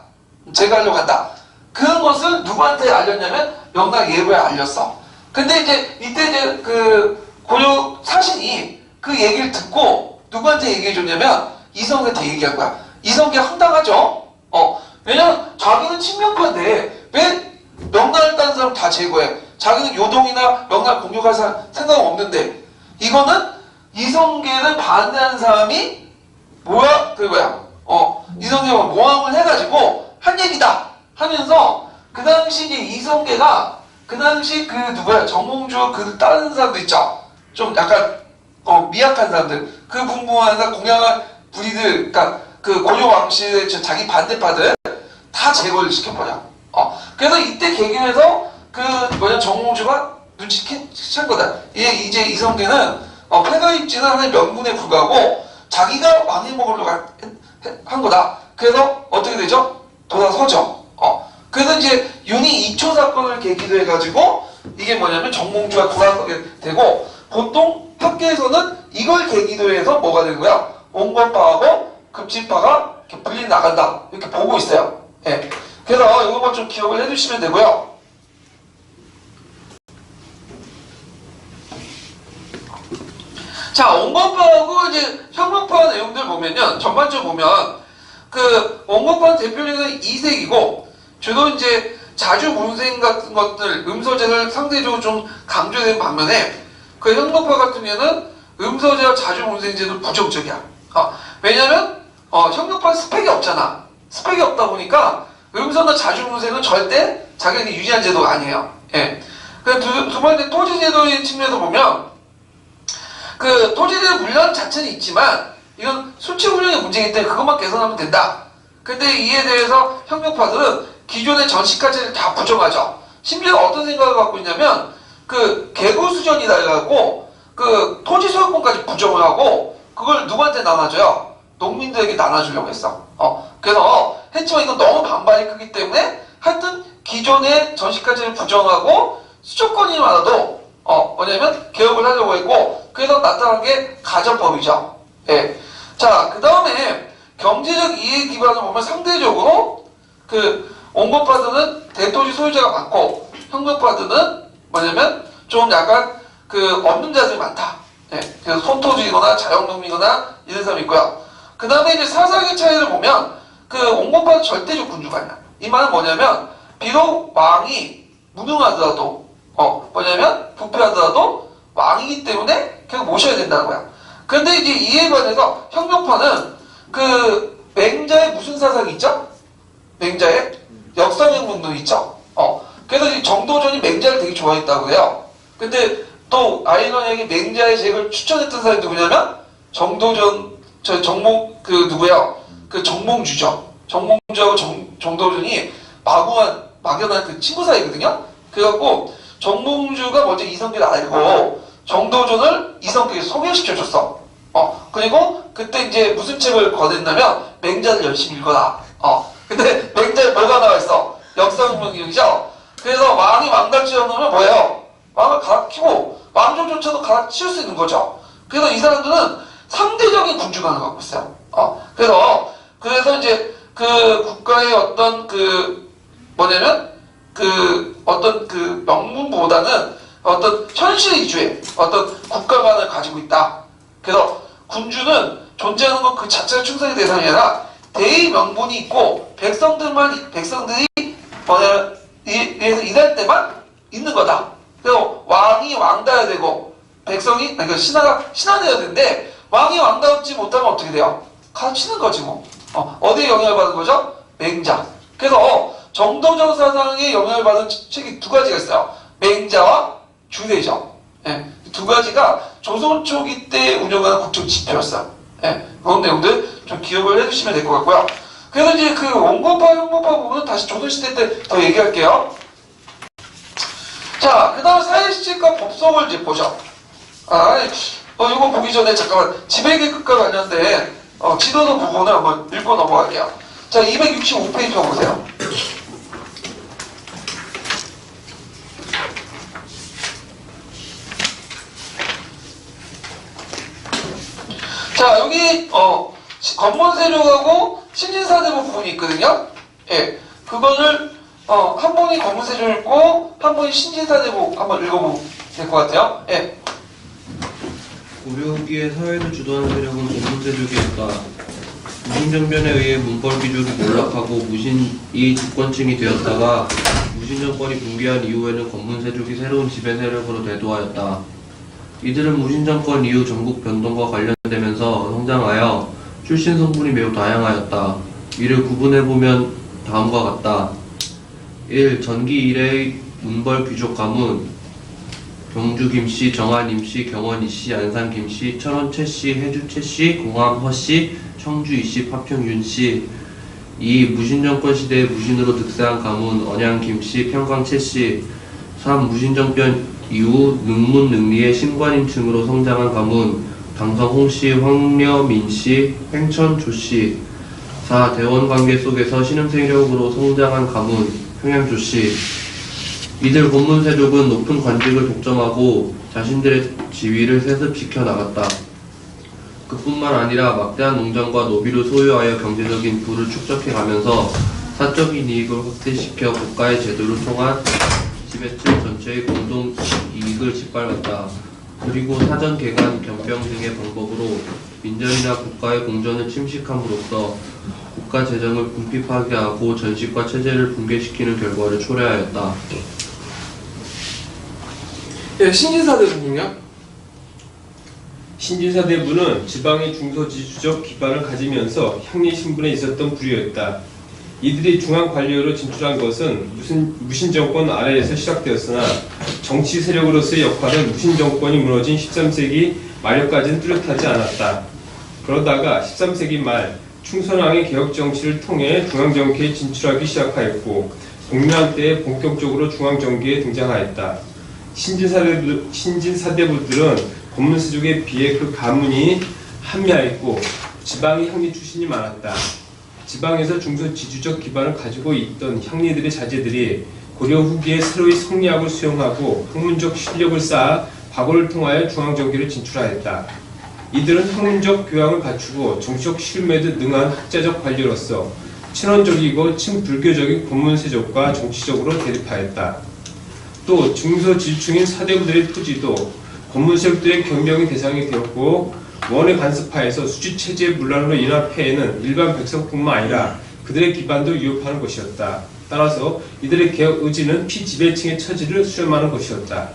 제거하려고 한다. 그런 것을 누구한테 알렸냐면 명나라 예부에 알렸어. 근데 이제 이때 이제 그 고려 사신이 그 얘기를 듣고 누구한테 얘기해줬냐면 이성계한테 얘기한 거야. 이성계 황당하죠? 왜냐면 자기는 친명파인데 왜 명나라를 따는 사람 다 제거해? 자기는 요동이나 명나라 공격할 생각은 없는데, 이거는 이성계를 반대하는 사람이 이성계가 모함을 해가지고 한 얘기다 하면서 그 당시 이제 이성계가 그 당시 그 누구야? 정몽주 그 다른 사람도 있죠? 좀 약간 미약한 사람들, 그 분부하는 공양한 부리들, 그러니까 그 고려 왕실의 자기 반대파들 다 제거를 시켜버려. 그래서 이때 계기에서 그 정몽주가 눈치챈 거다. 이제 이성계는 폐가 입지는 하나의 명분에 불과하고 자기가 왕이 먹으려고 한 거다. 그래서 어떻게 되죠? 돌아서죠. 그래서 이제 윤희 2초 사건을 계기로 해가지고 이게 뭐냐면 정몽주가 돌아서게 되고, 보통 학계에서는 이걸 계기로 해서 뭐가 되는 거야? 온건파하고 급진파가 이렇게 분리 나간다 이렇게 보고 있어요. 예. 그래서 이거 좀 기억을 해주시면 되고요. 자, 온건파하고 이제 형용파 내용들 보면요, 전반적으로 보면 그 온건파 대표적인 이색이고 주로 이제 자주 문생 같은 것들 음소제를 상대적으로 좀 강조된 반면에 그 형용파 같은 경우에는 음소제와 자주 문생제도 부정적이야. 왜냐면 형용파 스펙이 없잖아. 스펙이 없다 보니까 음소나 자주 문생은 절대 자기가 유지한 제도가 아니에요. 예. 두 번째 토지제도의 측면에서 보면 그 토지제도 물량 자체는 있지만 이건 수치 운영의 문제이기 때문에 그것만 개선하면 된다. 근데 이에 대해서 형용파들은 기존의 전시가치를 다 부정하죠. 심지어 어떤 생각을 갖고 있냐면 그 개구수전이다 해갖고 그 토지 소유권까지 부정을 하고 그걸 누구한테 나눠줘요? 농민들에게 나눠주려고 했어. 그래서 했지만 이건 너무 반발이 크기 때문에 하여튼 기존의 전시가치를 부정하고 수조권이 많아도 뭐냐면 개혁을 하려고 했고 그래서 나타난 게 가전법이죠. 예. 자, 그 다음에 경제적 이해 기반을 보면 상대적으로 그 온건파들은 대토지 소유자가 많고 형용파들은 뭐냐면 좀 약간 그 없는 자들이 많다. 예. 그래서 손토지거나 자영농민이거나 이런 사람이 있고요. 그 다음에 이제 사상의 차이를 보면 그 온건파는 절대적 군주가 아니야. 이 말은 뭐냐면 비록 왕이 무능하더라도 뭐냐면 부패하더라도 왕이기 때문에 계속 모셔야 된다는 거야. 근데 이제 이에 관해서 형용파는 그 맹자의 무슨 사상이 있죠? 맹자의 역사적 운동 있죠? 그래서 이 정도전이 맹자를 되게 좋아했다고 해요. 근데 또 아이러니하게 맹자의 책을 추천했던 사람이 누구냐면 정도전, 그 누구예요? 그 정몽주죠. 정몽주하고 정도전이 막연한 그 친구 사이거든요? 그래갖고 정몽주가 먼저 이성계를 알고 정도전을 이성계에 소개시켜줬어. 그리고 그때 이제 무슨 책을 거냈냐면 맹자를 열심히 읽어라. 근데 맹자에 뭐가 나와있어? 역사운명이죠. 그래서 왕이 왕달치려 놓으면 뭐예요? 왕을 갈아키고 왕조조차도 갈아치울 수 있는 거죠. 그래서 이 사람들은 상대적인 군주관을 갖고 있어요. 그래서 이제 그 국가의 어떤 그 뭐냐면 그 어떤 그 명문보다는 어떤 현실 위주의 어떤 국가관을 가지고 있다. 그래서 군주는 존재하는 건 그 자체가 충성의 대상이 아니라 대의 명분이 있고 백성들이 뭐냐면 위에서 일할 때만 있는 거다. 그래서 왕이 왕다야 되고 백성이 그러니까 신하내야 되는데 왕이 왕다우지 못하면 어떻게 돼요? 가르치는 거지 뭐. 어디에 영향을 받은 거죠? 맹자. 그래서 정도전 사상에 영향을 받은 책이 두 가지가 있어요. 맹자와 주례죠. 예, 두 가지가 조선 초기 때 운영하는 국정 지표였어요. 예, 그런 내용들 좀 기억을 해주시면 될 것 같고요. 그래서 이제 그 온건파, 형건파 부분은 다시 조선시대 때 더 얘기할게요. 자, 그 다음 사회시책과 법성을 이제 보죠. 이거 보기 전에 잠깐만 지배계 끝과 관련된 지도도 부분을 한번 읽고 넘어갈게요. 자, 265페이지 보세요. 자, 여기 건문세조하고 신진사대부 부분이 있거든요. 예, 그거를 한 분이 건문세조 읽고 한 분이 신진사대부 한번 읽어보면 될 것 같아요. 예. 고려 후기에 사회를 주도하는 세력은 건문세족이었다. 무신정변에 의해 문벌 기조를 몰락하고 무신이 주권층이 되었다가 무신정권이 붕괴한 이후에는 건문세족이 새로운 지배 세력으로 대두하였다. 이들은 무신정권 이후 전국 변동과 관련되면서 성장하여 출신 성분이 매우 다양하였다. 이를 구분해보면 다음과 같다. 1. 전기 이래의 문벌 귀족 가문 경주 김씨, 정안 임씨, 경원 이씨, 안산 김씨, 철원 최씨, 해주 최씨, 공암 허씨, 청주 이씨, 파평 윤씨. 2. 무신정권 시대에 무신으로 득세한 가문 언양 김씨, 평강 최씨. 3. 무신정변 이후 능문 능리의 신관임층으로 성장한 가문 당성 홍씨, 황려민씨, 횡천 조씨. 4. 대원관계 속에서 신흥세력으로 성장한 가문 평양 조씨. 이들 건문세족은 높은 관직을 독점하고 자신들의 지위를 세습시켜 나갔다. 그뿐만 아니라 막대한 농장과 노비를 소유하여 경제적인 부를 축적해가면서 사적인 이익을 확대시켜 국가의 제도를 통한 지배층 전체의 공동 이익을 짓밟았다. 그리고 사전 개간, 변병 등의 방법으로 민전이나 국가의 공전을 침식함으로써 국가 재정을 궁핍하게 하고 전시과 체제를 붕괴시키는 결과를 초래하였다. 예, 신진사대부는요? 신진사대부는 지방의 중소지주적 기반을 가지면서 형리 신분에 있었던 부류였다. 이들이 중앙 관리로 진출한 것은 무신 정권 아래에서 시작되었으나 정치 세력으로서의 역할은 무신 정권이 무너진 13세기 말년까지는 뚜렷하지 않았다. 그러다가 13세기 말 충선왕의 개혁 정치를 통해 중앙 정계에 진출하기 시작하였고 공민왕 때에 본격적으로 중앙 정계에 등장하였다. 신진사대부들은 권문세족에 비해 그 가문이 한미하였고 지방의 형리 출신이 많았다. 지방에서 중소지주적 기반을 가지고 있던 형리들의 자제들이 고려 후기에 새로이 성리학을 수용하고 학문적 실력을 쌓아 과거를 통하여 중앙정계로 진출하였다. 이들은 학문적 교양을 갖추고 정치적 실험에도 능한 학자적 관료로서 친원적이고 친불교적인 권문세족과 정치적으로 대립하였다. 또 중소지주층인 사대부들의 토지도 권문세족들의 경영의 대상이 되었고 원의 간섭하에서 수지체제의 문란으로 인한 폐해는 일반 백성뿐만 아니라 그들의 기반도 위협하는 것이었다. 따라서 이들의 개혁 의지는 피지배층의 처지를 수렴하는 것이었다.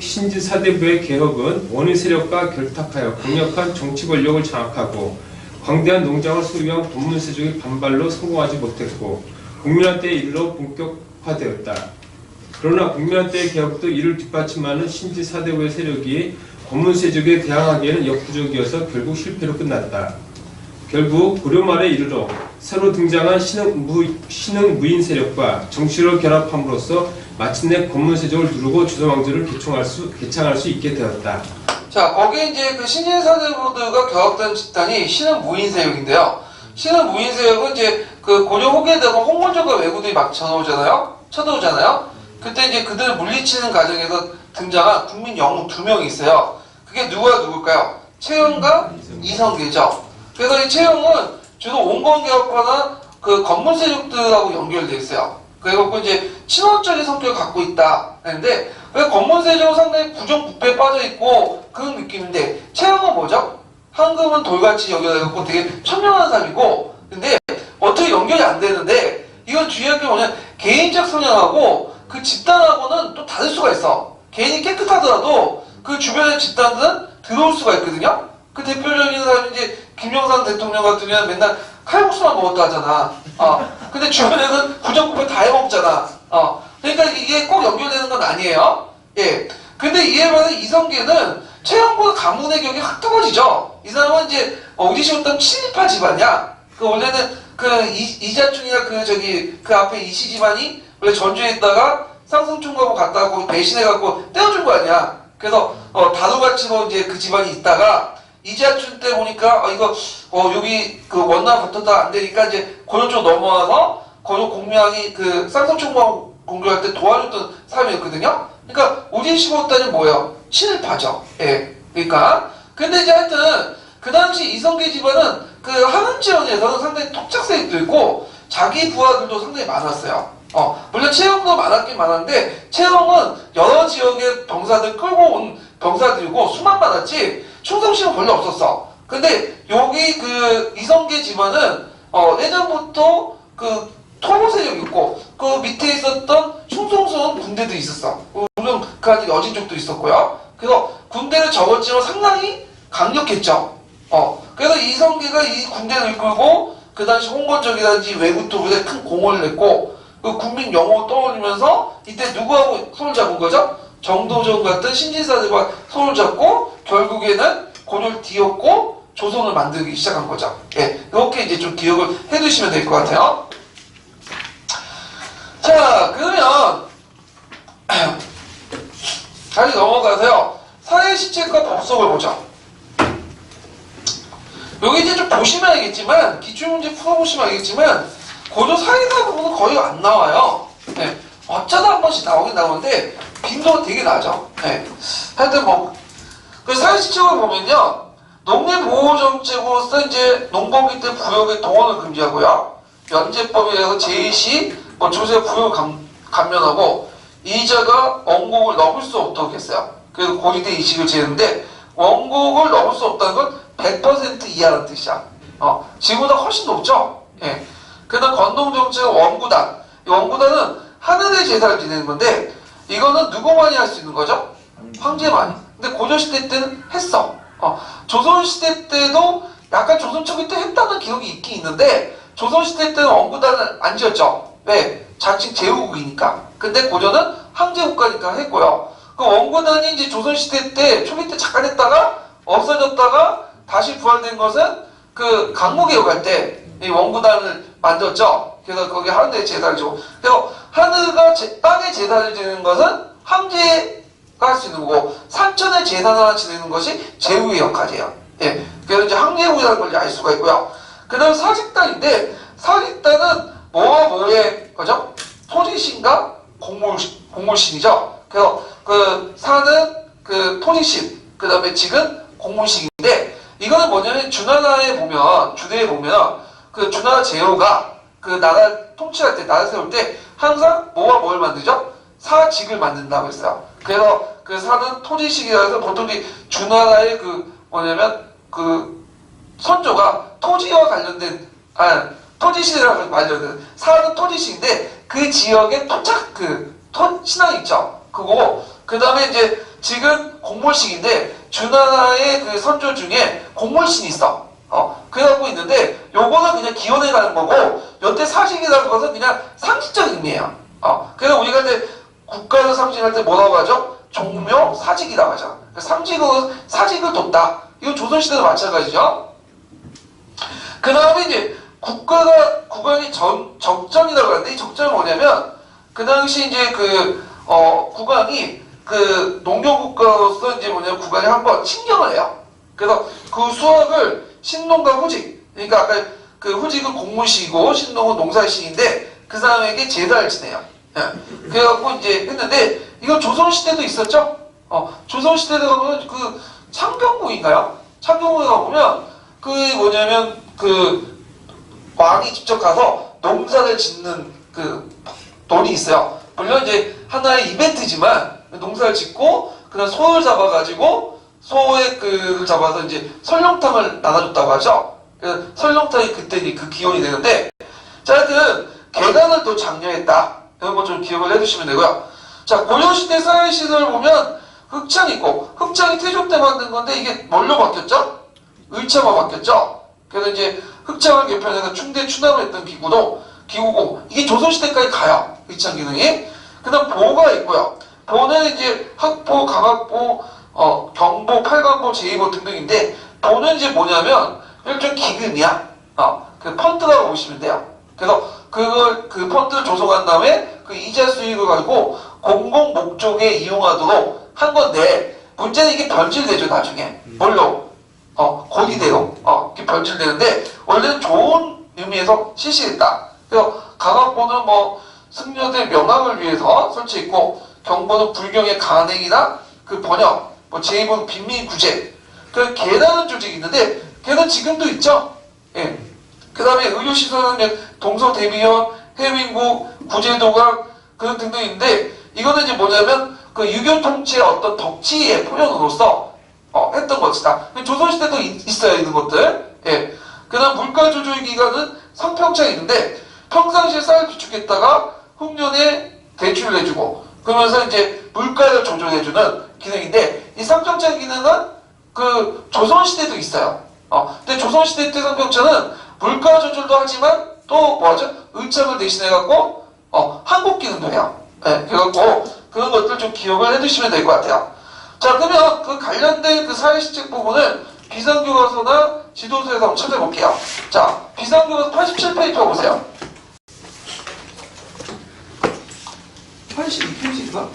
신진사대부의 개혁은 원의 세력과 결탁하여 강력한 정치 권력을 장악하고 광대한 농장을 소유한 권문세족의 반발로 성공하지 못했고 공민왕 때에 이르러 본격화되었다. 그러나 공민왕 때의 개혁도 이를 뒷받침하는 신진사대부의 세력이 권문세족에 대항하기에는 역부족이어서 결국 실패로 끝났다. 결국 고려 말에 이르러 새로 등장한 신흥 무인 세력과 정치를 결합함으로써 마침내 권문세족을 누르고 조선왕조를 개창할 수 있게 되었다. 자, 거기에 이제 그 신진사대부들과 결합된 집단이 신흥 무인 세력인데요. 신흥 무인 세력은 이제 그 고려 후기에 되고 홍건조과 왜구들이 막 쳐들어오잖아요. 그때 이제 그들을 물리치는 과정에서 등장한 국민 영웅 2명이 있어요. 그게 누굴까요? 최영과 이성계죠. 그래서 이 최영은 주로 온건개혁파나 그 건문세력들하고 연결되어 있어요. 그래갖고 이제 친원적인 성격을 갖고 있다 했는데 왜 건문세력은 상당히 부정부패에 빠져있고 그런 느낌인데 최영은 뭐죠? 황금은 돌같이 여겨져갖고 되게 천명한 사람이고 근데 어떻게 연결이 안 되는데 이건 중요한 게 뭐냐면 개인적 성향하고 그 집단하고는 또 다를 수가 있어. 개인이 깨끗하더라도 그 주변의 집단들은 들어올 수가 있거든요. 그 대표적인 사람이 이제 김영삼 대통령 같은 경우는 맨날 칼국수만 먹었다 하잖아. 근데 주변에는 부정부패 다 해먹잖아. 그러니까 이게 꼭 연결되는 건 아니에요. 예. 근데 이에 반해 이성계는 최영보다 가문의 격이 확 뜨거워지죠. 이 사람은 이제 어디 시었던 친일파 집안이야. 그 원래는 그 이자춘이나 그 앞에 이씨 집안이 원래 전주에 있다가 상승총괄로 갔다고 배신해갖고 떼어준 거 아니야. 그래서 다루가치로 이제 그 집안이 있다가 이자춘 때 보니까 여기 그 원남 붙었다 안 되니까 이제 고려 쪽 넘어와서 고려 공명이 그 쌍성총괄 공격할 때 도와줬던 사람이었거든요. 그러니까 오진시보다는 뭐예요? 친일파죠. 예. 그러니까 근데 이제 하여튼 그 당시 이성계 집안은 그 하는 지역에서는 상당히 토착세력도 있고 자기 부하들도 상당히 많았어요. 물론 채영도 많았긴 많았는데 채영은 여러 지역의 병사들 끌고 온 병사들이고 수만 많았지 충성심은 별로 없었어. 근데 여기 그 이성계 집안은 예전부터 그 토보 세력이 있고 그 밑에 있었던 충성스러운 군대도 있었어. 물론 그 안에 여진족도 있었고요. 그래서 군대를 적었지만 상당히 강력했죠. 그래서 이성계가 이 군대를 이끌고 그 당시 홍건적이라든지 외구토부에 큰 공헌을 냈고 그 국민 영웅을 떠올리면서 이때 누구하고 손을 잡은 거죠? 정도전 같은 신진사들과 손을 잡고 결국에는 고려를 뒤엎고 조선을 만들기 시작한 거죠. 예, 이렇게 이제 좀 기억을 해두시면 될 것 같아요. 자, 그러면 다시 넘어가서요. 사회시책과 법속을 보죠. 여기 이제 좀 보시면 알겠지만 기출문제 풀어보시면 알겠지만 고려 사회사 부분은 거의 안 나와요. 네. 어쩌다 한 번씩 나오긴 나오는데 빈도가 되게 낮아. 네. 하여튼 뭐 그 사회시책을 보면요. 농림보호정책으로서 이제 농번기 때 부역의 동원을 금지하고요. 연재법에 의해서 제시, 조세 부역을 감면하고 이자가 원곡을 넘을 수 없도록 했어요. 그래서 고지대 이식을 제했는데 원곡을 넘을 수 없다는 건 100% 이하라는 뜻이야. 지금보다 훨씬 높죠? 예. 그다음 건동정책은 원구단. 이 원구단은 하늘의 제사를 지내는 건데 이거는 누구만이 할 수 있는 거죠? 황제만이. 근데 고려시대 때는 했어. 조선시대 때도 약간 조선초기 때 했다는 기록이 있긴 있는데 조선시대 때는 원구단을 안 지었죠. 왜? 자칭 제후국이니까. 근데 고려는 황제국가니까 했고요. 그 원구단이 이제 조선시대 때 초기 때 잠깐 했다가 없어졌다가 다시 부활된 것은 그 강무개혁할 때 이 원구단을 만들었죠. 그래서 거기 하늘의 제사를 지고. 그래서 하늘가 땅의 제사를 지내는 것은 황제가 할 수 있는 거고 산천의 제사를 하나 지내는 것이 제후의 역할이에요. 예. 그래서 이제 황제국이라는 걸 알 수가 있고요. 그 다음 사직단인데 사직단은 뭐와 뭐의 거죠? 토지신과 공물신이죠. 그래서 그 사는 그 토지신, 그 다음에 직은 공물신인데 이거는 뭐냐면 주나라에 보면 주대에 보면 그 주나라 제후가 그 나라 통치할 때 나라 세울 때 항상 뭐와 뭘 만들죠? 사직을 만든다고 했어요. 그래서 그 사는 토지식이라 해서 보통 주나라의 그 뭐냐면 그 선조가 토지와 관련된 토지시라고 관련된 사는 토지시인데 그 지역의 토착 신앙 있죠. 그거고 그 다음에 이제 지금 공물식인데 주나라의 그 선조 중에 공물신이 있어. 그래갖고 있는데 요거는 그냥 기원해 가는 거고 여태 사직이라는 것은 그냥 상식적인 의미예요. 그래서 우리가 이제 국가를 상징할 때 뭐라고 하죠? 종묘 사직이라고 하죠. 사직을 뒀다. 이건 조선시대도 마찬가지죠. 그 다음에 이제 국가의 적정이라고 하는데 이 적정이 뭐냐면 그 당시 이제 국왕이 그 농경국가로서 이제 뭐냐면 국왕이 한번 친경을 해요. 그래서 그 수학을 신농과 후직, 그러니까 아까 그 후직은 공무식이고 신농은 농사식인데 그 사람에게 제사를 지내요. 예. 그래갖고 이제 했는데 이건 조선시대도 있었죠. 조선시대에 가보면 그 창경궁인가요? 창경궁에 가보면 그 뭐냐면 그 왕이 직접 가서 농사를 짓는 그 돈이 있어요. 물론 이제 하나의 이벤트지만 농사를 짓고 그다음 소를 잡아가지고 소의 그 잡아서 이제 설렁탕을 나눠줬다고 하죠. 그래서 설렁탕이 그때 그 기원이 되는데 자 하여튼 계단을 또 장려했다. 이런 거 좀 기억을 해두시면 되고요. 자 고려시대 사회시설을 보면 흑창이 있고 흑창이 태조 때 만든 건데 이게 뭘로 바뀌었죠? 의창으로 바뀌었죠. 그래서 이제 흑창을 개편해서 충대 추남을 했던 기구고 이게 조선시대까지 가요. 의창 기능이. 그 다음 보가 있고요. 보는 이제 학보, 강학보, 경보, 팔관보, 제2보 등등인데 보는 이제 뭐냐면 일종 기금이야. 그 펀드라고 보시면 돼요. 그래서 그 펀드를 조성한 다음에 그 이자 수익을 가지고 공공 목적에 이용하도록 한 건데 문제는 이게 변질되죠 나중에. 뭘로? 고리대로 이렇게 변질되는데 원래는 좋은 의미에서 실시했다. 그래서 강학보는 뭐 승려대 명함을 위해서 설치했고 경보는 불경의 간행이나 그 번역, 제2본 빈민 구제. 그 계라는 조직이 있는데 걔는 지금도 있죠. 예. 그 다음에 의료시설은 동서대비원, 해민국, 구제도각 그런 등등인데 이거는 이제 뭐냐면 그 유교 통치의 어떤 덕치의 표현으로서 했던 것이다. 조선시대도 있어요 이런 것들. 예. 그 다음 물가조절 기간은 상평창이 있는데 평상시에 쌀을 비축했다가 흉년에 대출을 해주고 그러면서 이제 물가를 조절해주는 기능인데 이 상평창 기능은 그 조선시대도 있어요. 근데 조선시대 때 상평창은 물가 조절도 하지만 또 뭐죠? 의창을 대신해갖고 한국 기능도 해요. 네, 그래갖고 그런 것들 좀 기억을 해두시면 될 것 같아요. 자 그러면 그 관련된 그 사회시책 부분을 비상교과서나 지도서에서 한번 찾아볼게요. 자 비상교과서 87페이지 펴보세요. 82페이지인가?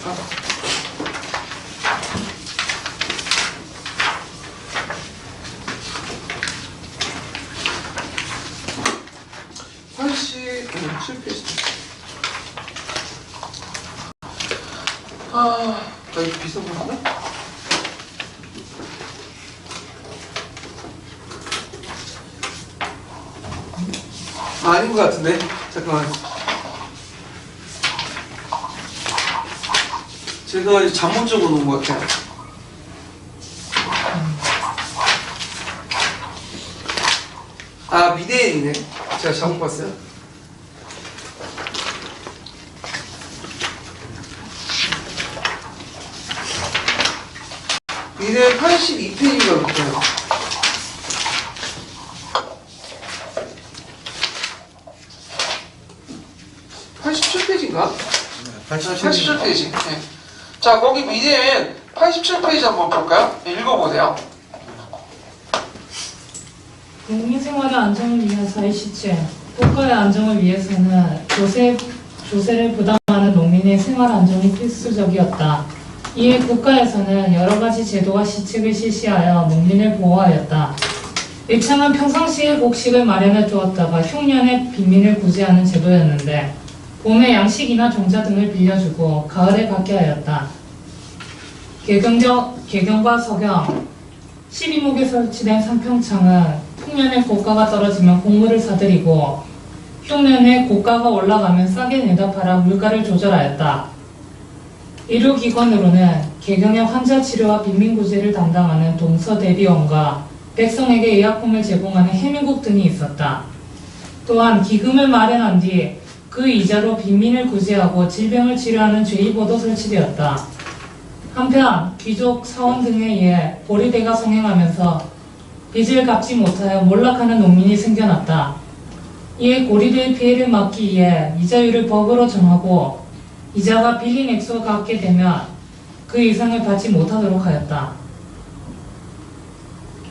87페이지. 나 이거 비싼 거 하나? 아닌 것 같은데. 잠깐만. 제가 잘못 적어놓은 것 같아요. 아, 미대인이네. 제가 잘못 봤어요. 미대 82페이지가 있어요. 87페이지인가? 87페이지. 네. 자, 거기 미디엔 87페이지 한번 볼까요? 읽어보세요. 국민 생활의 안정을 위한 사회 시체, 국가의 안정을 위해서는 조세를 부담하는 농민의 생활 안정이 필수적이었다. 이에 국가에서는 여러 가지 제도와 시책을 실시하여 농민을 보호하였다. 일창은 평상시에 곡식을 마련해 두었다가 흉년에 빈민을 구제하는 제도였는데 봄에 양식이나 종자 등을 빌려주고 가을에 받게 하였다. 개경과 서경, 12목에 설치된 삼평창은 풍년에 고가가 떨어지면 곡물을 사들이고 흉년에 고가가 올라가면 싸게 내다 팔아 물가를 조절하였다. 의료기관으로는 개경의 환자 치료와 빈민구제를 담당하는 동서대비원과 백성에게 의약품을 제공하는 해민국 등이 있었다. 또한 기금을 마련한 뒤 그 이자로 빈민을 구제하고 질병을 치료하는 죄의보도 설치되었다. 한편 귀족, 사원 등에 의해 고리대가 성행하면서 빚을 갚지 못하여 몰락하는 농민이 생겨났다. 이에 고리대의 피해를 막기 위해 이자율을 법으로 정하고 이자가 빌린 액수가 같게 되면 그 이상을 받지 못하도록 하였다.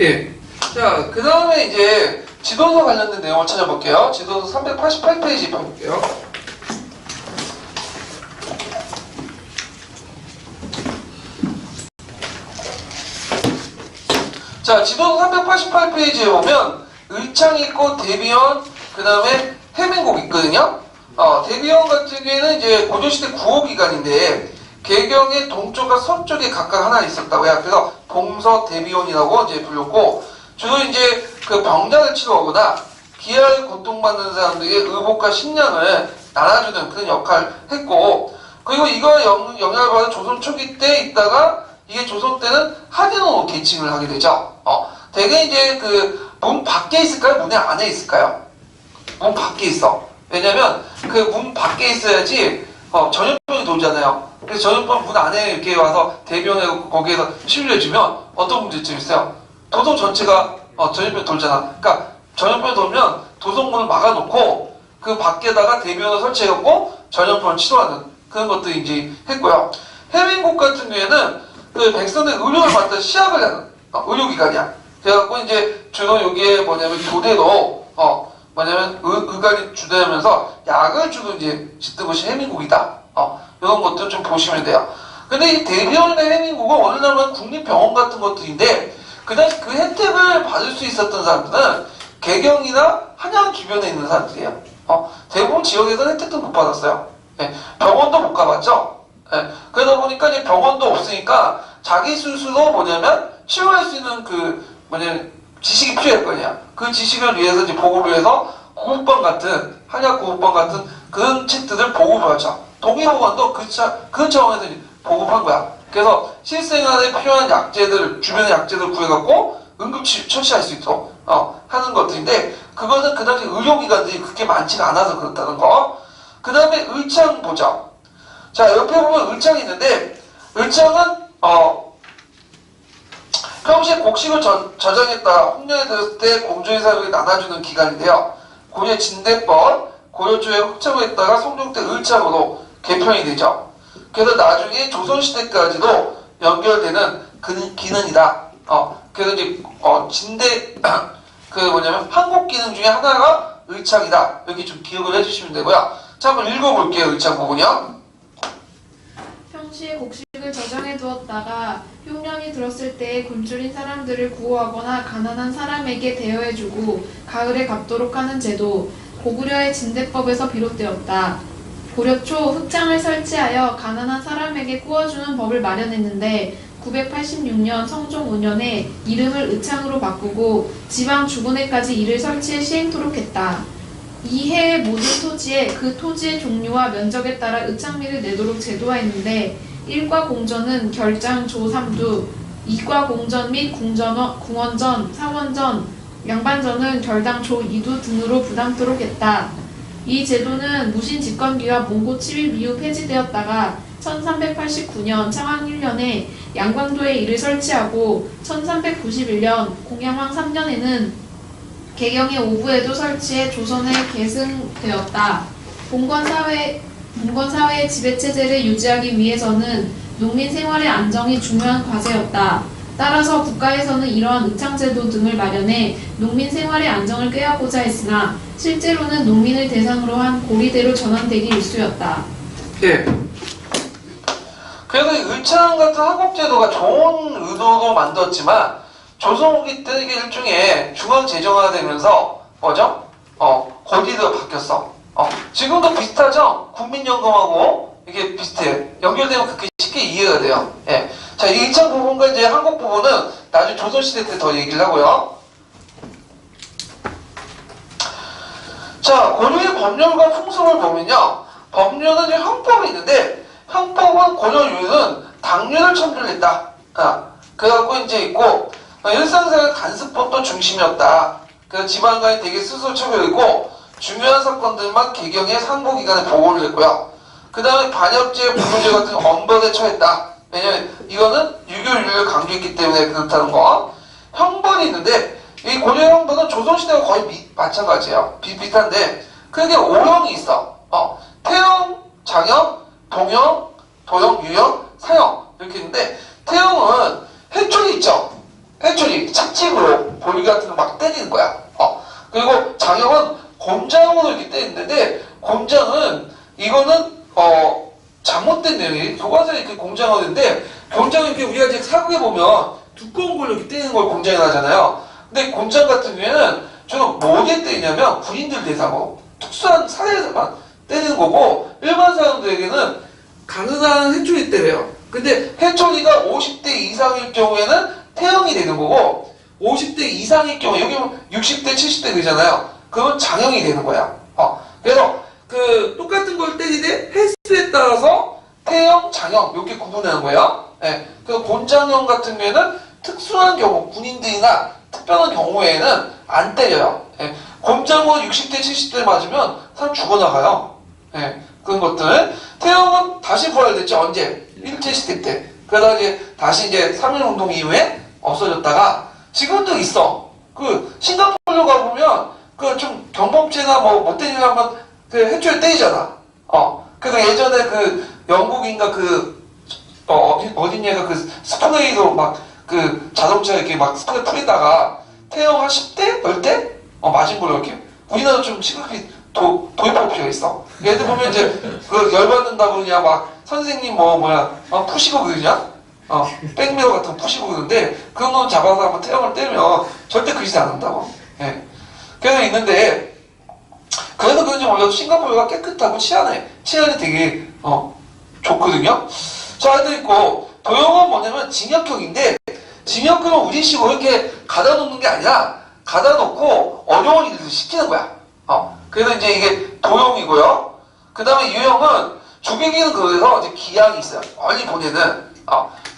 예. 자, 그 다음에 이제 지도서 관련된 내용을 찾아볼게요. 지도서 388페이지 봐볼게요. 자, 지도서 388페이지에 보면 의창 있고 대비원, 그 다음에 해민곡 있거든요. 대비원 같은 경우에는 이제 고조시대 구호기관인데 개경의 동쪽과 서쪽에 각각 하나 있었다고 해요. 그래서 동서 대비원이라고 이제 불렸고 주로 이제 그 병자를 치료하거나 기아를 고통받는 사람들에게 의복과 식량을 나눠주는 그런 역할을 했고 그리고 이거 영향을 받은 조선 초기 때 있다가 이게 조선 때는 하진으로 계칭을 하게 되죠. 대개 이제 그 문 밖에 있을까요? 문의 안에 있을까요? 문 밖에 있어. 왜냐면 그 문 밖에 있어야지 전염병이 돌잖아요. 그래서 전염병 문 안에 이렇게 와서 대변에 거기에서 치료해주면 어떤 문제점이 있어요? 도성 전체가 전염병이 돌잖아. 그러니까 전염병이 돌면 도성문을 막아놓고 그 밖에다가 대변을 설치해갖고 전염병을 치료하는 그런 것들이 이제 했고요. 해민국 같은 경우에는 그 백성들 의료를 받던 시약을 하는 의료기관이야. 그래갖고 이제 주로 여기에 뭐냐면 교대로 뭐냐면 의관이 주도하면서 약을 주로 이제 짓는 것이 해민국이다. 이런 것들 좀 보시면 돼요. 근데 이 대비원이나 해민국은 어느 날은 국립병원 같은 것들인데 그 당시 그 혜택을 받을 수 있었던 사람들은 개경이나 한양 주변에 있는 사람들이에요. 대부분 지역에서는 혜택도 못 받았어요. 네, 병원도 못 가봤죠. 네, 그러다 보니까 이제 병원도 없으니까 자기 스스로 뭐냐면 치료할 수 있는 지식이 필요할 거냐. 그 지식을 위해서 이제 보급을 해서 구급방 같은 한약 구급방 같은 그런 책들을 보급을 하죠. 동의보건도 그 차원에서 이제 보급한 거야. 그래서 실생활에 필요한 약재들, 주변의 약재들 구해갖고 응급처치할 수 있도록 하는 것들인데 그것은 그 당시 의료기관들이 그렇게 많지가 않아서 그렇다는 거. 그 다음에 의창 보죠. 자, 옆에 보면 의창이 있는데 의창은 평시에 곡식을 저장했다 홍련에 들었을 때 공조의 사육이 나눠주는 기관인데요. 고려 진대법, 고려 초에 흑창했다가 성종 때 의창으로 개편이 되죠. 그래서 나중에 조선시대까지도 연결되는 기능이다. 그래서 이제 진대 한국 기능 중에 하나가 의창이다. 여기 좀 기억을 해주시면 되고요. 자, 한번 읽어볼게요. 의창 부분이요. 평시에 곡식을 저장해 두었다가 흉년이 들었을 때 굶주린 사람들을 구호하거나 가난한 사람에게 대여해주고 가을에 갚도록 하는 제도, 고구려의 진대법에서 비롯되었다. 고려 초 흑장을 설치하여 가난한 사람에게 구워주는 법을 마련했는데 986년 성종 5년에 이름을 의창으로 바꾸고 지방 주군에까지 이를 설치해 시행토록 했다. 이해의 모든 토지에 그 토지의 종류와 면적에 따라 의창미를 내도록 제도화했는데 1과 공전은 결장 조 3두, 2과 공전 및 궁원전, 사원전, 양반전은 결당 조 2두 등으로 부담토록 했다. 이 제도는 무신 집권기와 몽고 7일 이후 폐지되었다가 1389년 창왕 1년에 양광도에 이를 설치하고 1391년 공양왕 3년에는 개경의 오부에도 설치해 조선에 계승되었다. 봉건사회의 지배체제를 유지하기 위해서는 농민 생활의 안정이 중요한 과제였다. 따라서 국가에서는 이러한 의창제도 등을 마련해 농민 생활의 안정을 꾀하고자 했으나 실제로는 농민을 대상으로 한 고리대로 전환되기 일쑤였다. 예. 그래서 이 의창 같은 한국제도가 좋은 의도로 만들었지만 조선 후기 때 이게 일종의 중앙재정화되면서 뭐죠? 고리대로 바뀌었어. 지금도 비슷하죠? 국민연금하고 이게 비슷해. 연결되면 그렇게 쉽게 이해가 돼요. 예. 자, 이 의창 부분과 이제 한국 부분은 나중에 조선시대 때 더 얘기를 하고요. 자, 고려의 법률과 풍습을 보면요. 법률은 이제 형법이 있는데, 형법은 고려 유는 당률을 첨부했다. 그래갖고 이제 있고, 일상생활 간습법도 중심이었다. 그래서 지방간이 되게 스스로 처벌했고, 중요한 사건들만 개경의 상고기관에 보고를 했고요. 그 다음에 반역죄, 불효죄 같은 엄벌에 처했다. 왜냐면 이거는 유교윤리를 강조했기 때문에 그렇다는 거. 형벌이 있는데 이 고려 형벌은 조선시대와 거의 마찬가지예요. 비슷한데 그게 5형이 있어. 태형, 장형, 동형, 도형, 유형, 사형 이렇게 있는데 태형은 해초리 있죠. 해초리, 착집으로 볼기 같은 거 막 때리는 거야. 그리고 장형은 곰장으로 이렇게 때리는데 곰장은 이거는 잘못된 내용이 교과서에 이렇게 공장을 하는데 공장은 이렇게 우리가 이제 사극에 보면 두꺼운 걸로 이렇게 떼는 걸 공장이 하잖아요. 근데 공장 같은 경우에는 저는 뭐에 때리냐면 군인들 대상으로 특수한 사례에서만 때리는 거고 일반 사람들에게는 가능한 해초리 때려요. 근데 해초리가 50대 이상일 경우에는 태형이 되는 거고 50대 이상일 경우 여기 60대 70대 되잖아요. 그러면 장형이 되는 거야. 그래서 그 똑같은 걸 때리되 횟수에 따라서 태형, 장형 이렇게 구분하는 거예요. 예. 그 곤장형 같은 경우에는 특수한 경우 군인들이나 특별한 경우에는 안 때려요. 예. 곤장은 60대, 70대 맞으면 사람 죽어나가요. 예. 그런 것들. 태형은 다시 부활됐죠. 언제? 일제시대 때. 그러다가 이제 다시 이제 3.1운동 이후에 없어졌다가 지금도 있어. 그 싱가포르 가보면 그 좀 경범죄나 뭐 못된 일 하면 그 해초리 때리잖아. 그래서 예전에 그 영국인가 어딘가가 그 스프레이로 막 그 자동차 이렇게 막 스프레이 뿌리다가 태형 한 10대? 10대? 맞은 걸로 이렇게. 우리나라도 좀 심각하게 도입할 필요가 있어. 얘들 보면 이제 그 열받는다고 그냥 막 선생님 푸시고 그러냐? 백미러 같은 거 푸시고 그러는데 그런 놈 잡아서 한번 태형을 때리면 절대 그러지 않는다고. 예. 그래서 있는데 그래서 그런지 몰라도 싱가포르가 깨끗하고 치안이 되게 좋거든요. 자, 하여튼 있고 도형은 뭐냐면 징역형인데 징역형은 우리식으로 이렇게 가다 놓는 게 아니라 가다 놓고 어려운 일을 시키는 거야. 그래서 이제 이게 도형이고요. 그 다음에 유형은 죽이기는 그래서 이제 기한이 있어요. 멀리 보내는.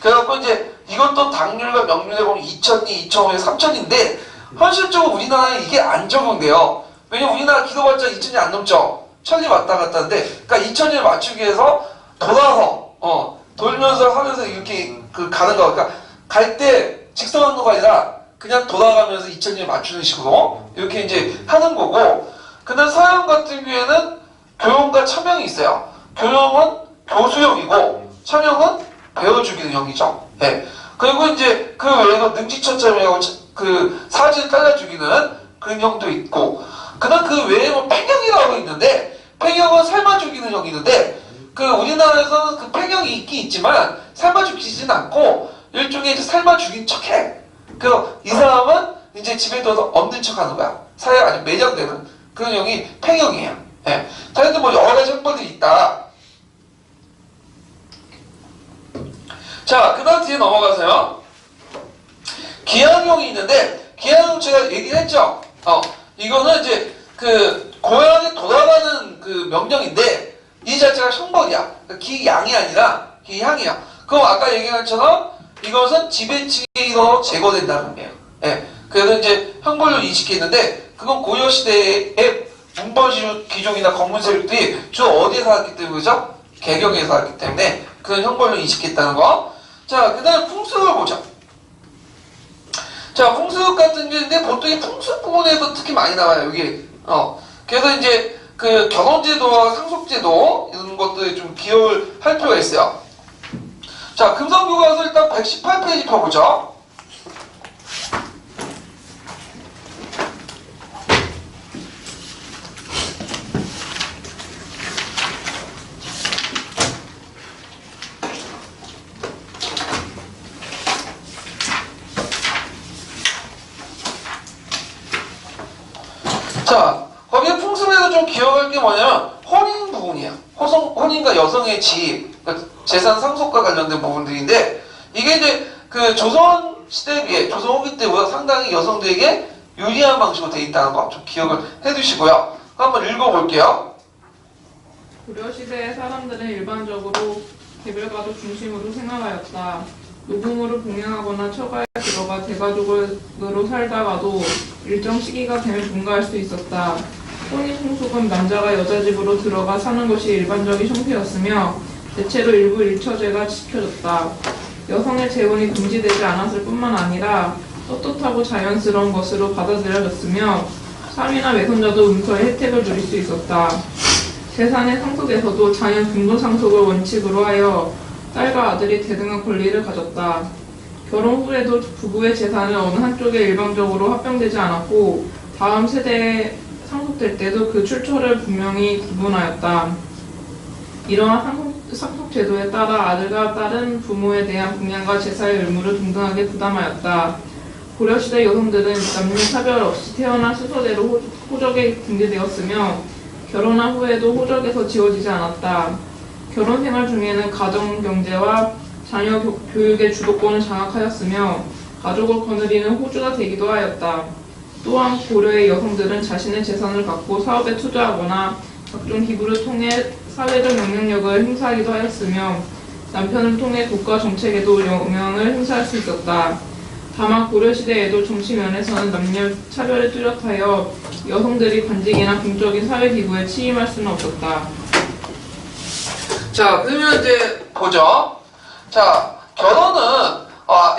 그래갖고 이제 이것도 당률과 명률에 보면 2002, 2005에 3000인데 현실적으로 우리나라에 이게 안 적용돼요. 왜냐면 우리나라 기도발자 2000이 안 넘죠. 1000이 왔다 갔다 하는데, 그러니까 2000을 맞추기 위해서 돌아서, 돌면서 하면서 이렇게 가는 거. 그러니까 갈 때 직선항로가 아니라 그냥 돌아가면서 2000을 맞추는 식으로 이렇게 이제 하는 거고, 근데 서양 같은 경우에는 교용과 처명이 있어요. 교용은 교수형이고, 처명은 배워주기는 형이죠. 네. 그리고 이제 그 외에도 능지처참이라고 그 사지를 잘라주기는 그런 형도 있고, 그다음 그 외에 뭐 팽형이라고 있는데 팽형은 삶아 죽이는 형이 있는데 그 우리나라에서는 그 팽형이 있긴 있지만 삶아 죽이지는 않고 일종의 이제 삶아 죽인 척해. 그래서 이 사람은 이제 집에 둬서 없는 척하는 거야. 사회에 아주 매장되는 그런 형이 팽형이에요. 예. 다른데 뭐 여러 가지 형벌들이 있다. 자, 그다음 뒤에 넘어가세요. 기한형이 있는데 기한형 제가 얘기를 했죠. 이거는 이제 그 고향에 돌아가는 그 명령인데 이 자체가 형벌이야. 기양이 아니라 기향이야. 그럼 아까 얘기한 것처럼 이것은 지배층에 의해서 제거된다는 거예요. 예. 그래서 이제 형벌로 인식했는데 그건 고려시대의 문벌 귀족이나 검문 세력들이 주로 어디에 살았기 때문이죠? 개경에 살았기 때문에 그런 형벌로 인식했다는 거. 자, 그 다음에 풍습을 보자. 자, 풍습 같은 경우인데 보통 이 풍습 부분에서 특히 많이 나와요. 여기. 그래서 이제 그 결혼제도와 상속제도 이런 것들에 좀 기여를 할 필요가 있어요. 자, 금성교과서 일단 118페이지 펴보죠. 자, 거기에 풍습에서 좀 기억할 게 뭐냐면 혼인 부분이야. 혼인과 여성의 지위, 재산 상속과 관련된 부분들인데 이게 이제 그 조선 시대에 비해 조선 후기 때보다 상당히 여성들에게 유리한 방식으로 돼 있다는 거 좀 기억을 해두시고요. 한번 읽어볼게요. 고려시대의 사람들은 일반적으로 개별가족 중심으로 생활하였다. 노동으로 봉양하거나 처가에 들어가 대가족으로 살다가도 일정 시기가 되면 분가할 수 있었다. 혼인 풍속은 남자가 여자 집으로 들어가 사는 것이 일반적인 형태였으며 대체로 일부 일처제가 지켜졌다. 여성의 재혼이 금지되지 않았을 뿐만 아니라 떳떳하고 자연스러운 것으로 받아들여졌으며 삼이나 외손자도 음서의 혜택을 누릴 수 있었다. 재산의 상속에서도 자연 분도상속을 원칙으로 하여 딸과 아들이 대등한 권리를 가졌다. 결혼 후에도 부부의 재산은 어느 한쪽에 일방적으로 합병되지 않았고 다음 세대에 상속될 때도 그 출처를 분명히 구분하였다. 이러한 상속제도에 따라 아들과 딸은 부모에 대한 분양과 제사의 의무를 동등하게 부담하였다. 고려시대 여성들은 남녀 차별 없이 태어나 순서대로 호적에 등재되었으며 결혼한 후에도 호적에서 지워지지 않았다. 결혼 생활 중에는 가정 경제와 자녀 교육의 주도권을 장악하였으며 가족을 거느리는 호주가 되기도 하였다. 또한 고려의 여성들은 자신의 재산을 갖고 사업에 투자하거나 각종 기부를 통해 사회적 영향력을 행사하기도 하였으며 남편을 통해 국가 정책에도 영향을 행사할 수 있었다. 다만 고려시대에도 정치 면에서는 남녀 차별에 뚜렷하여 여성들이 관직이나 공적인 사회기구에 취임할 수는 없었다. 자, 그러면 이제 보죠. 자, 결혼은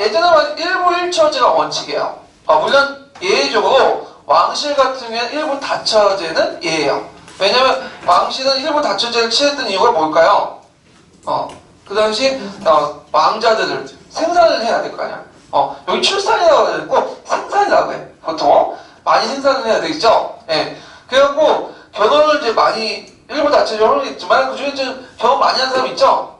예전에 말한 일부 일처제가 원칙이에요. 물론 예외적으로 왕실 같은 경우에는 일부 다처제는 예예요. 왜냐면 왕실은 일부 다처제를 취했던 이유가 뭘까요? 그 당시 왕자들을 생산을 해야 될 거 아니야. 여기 출산이라고 해야 되고 생산이라고 해. 보통 많이 생산을 해야 되겠죠. 예. 그래갖고 결혼을 이제 많이 일부 다처제로 하겠지만 그 중에 이제 결혼 많이 한 사람 있죠.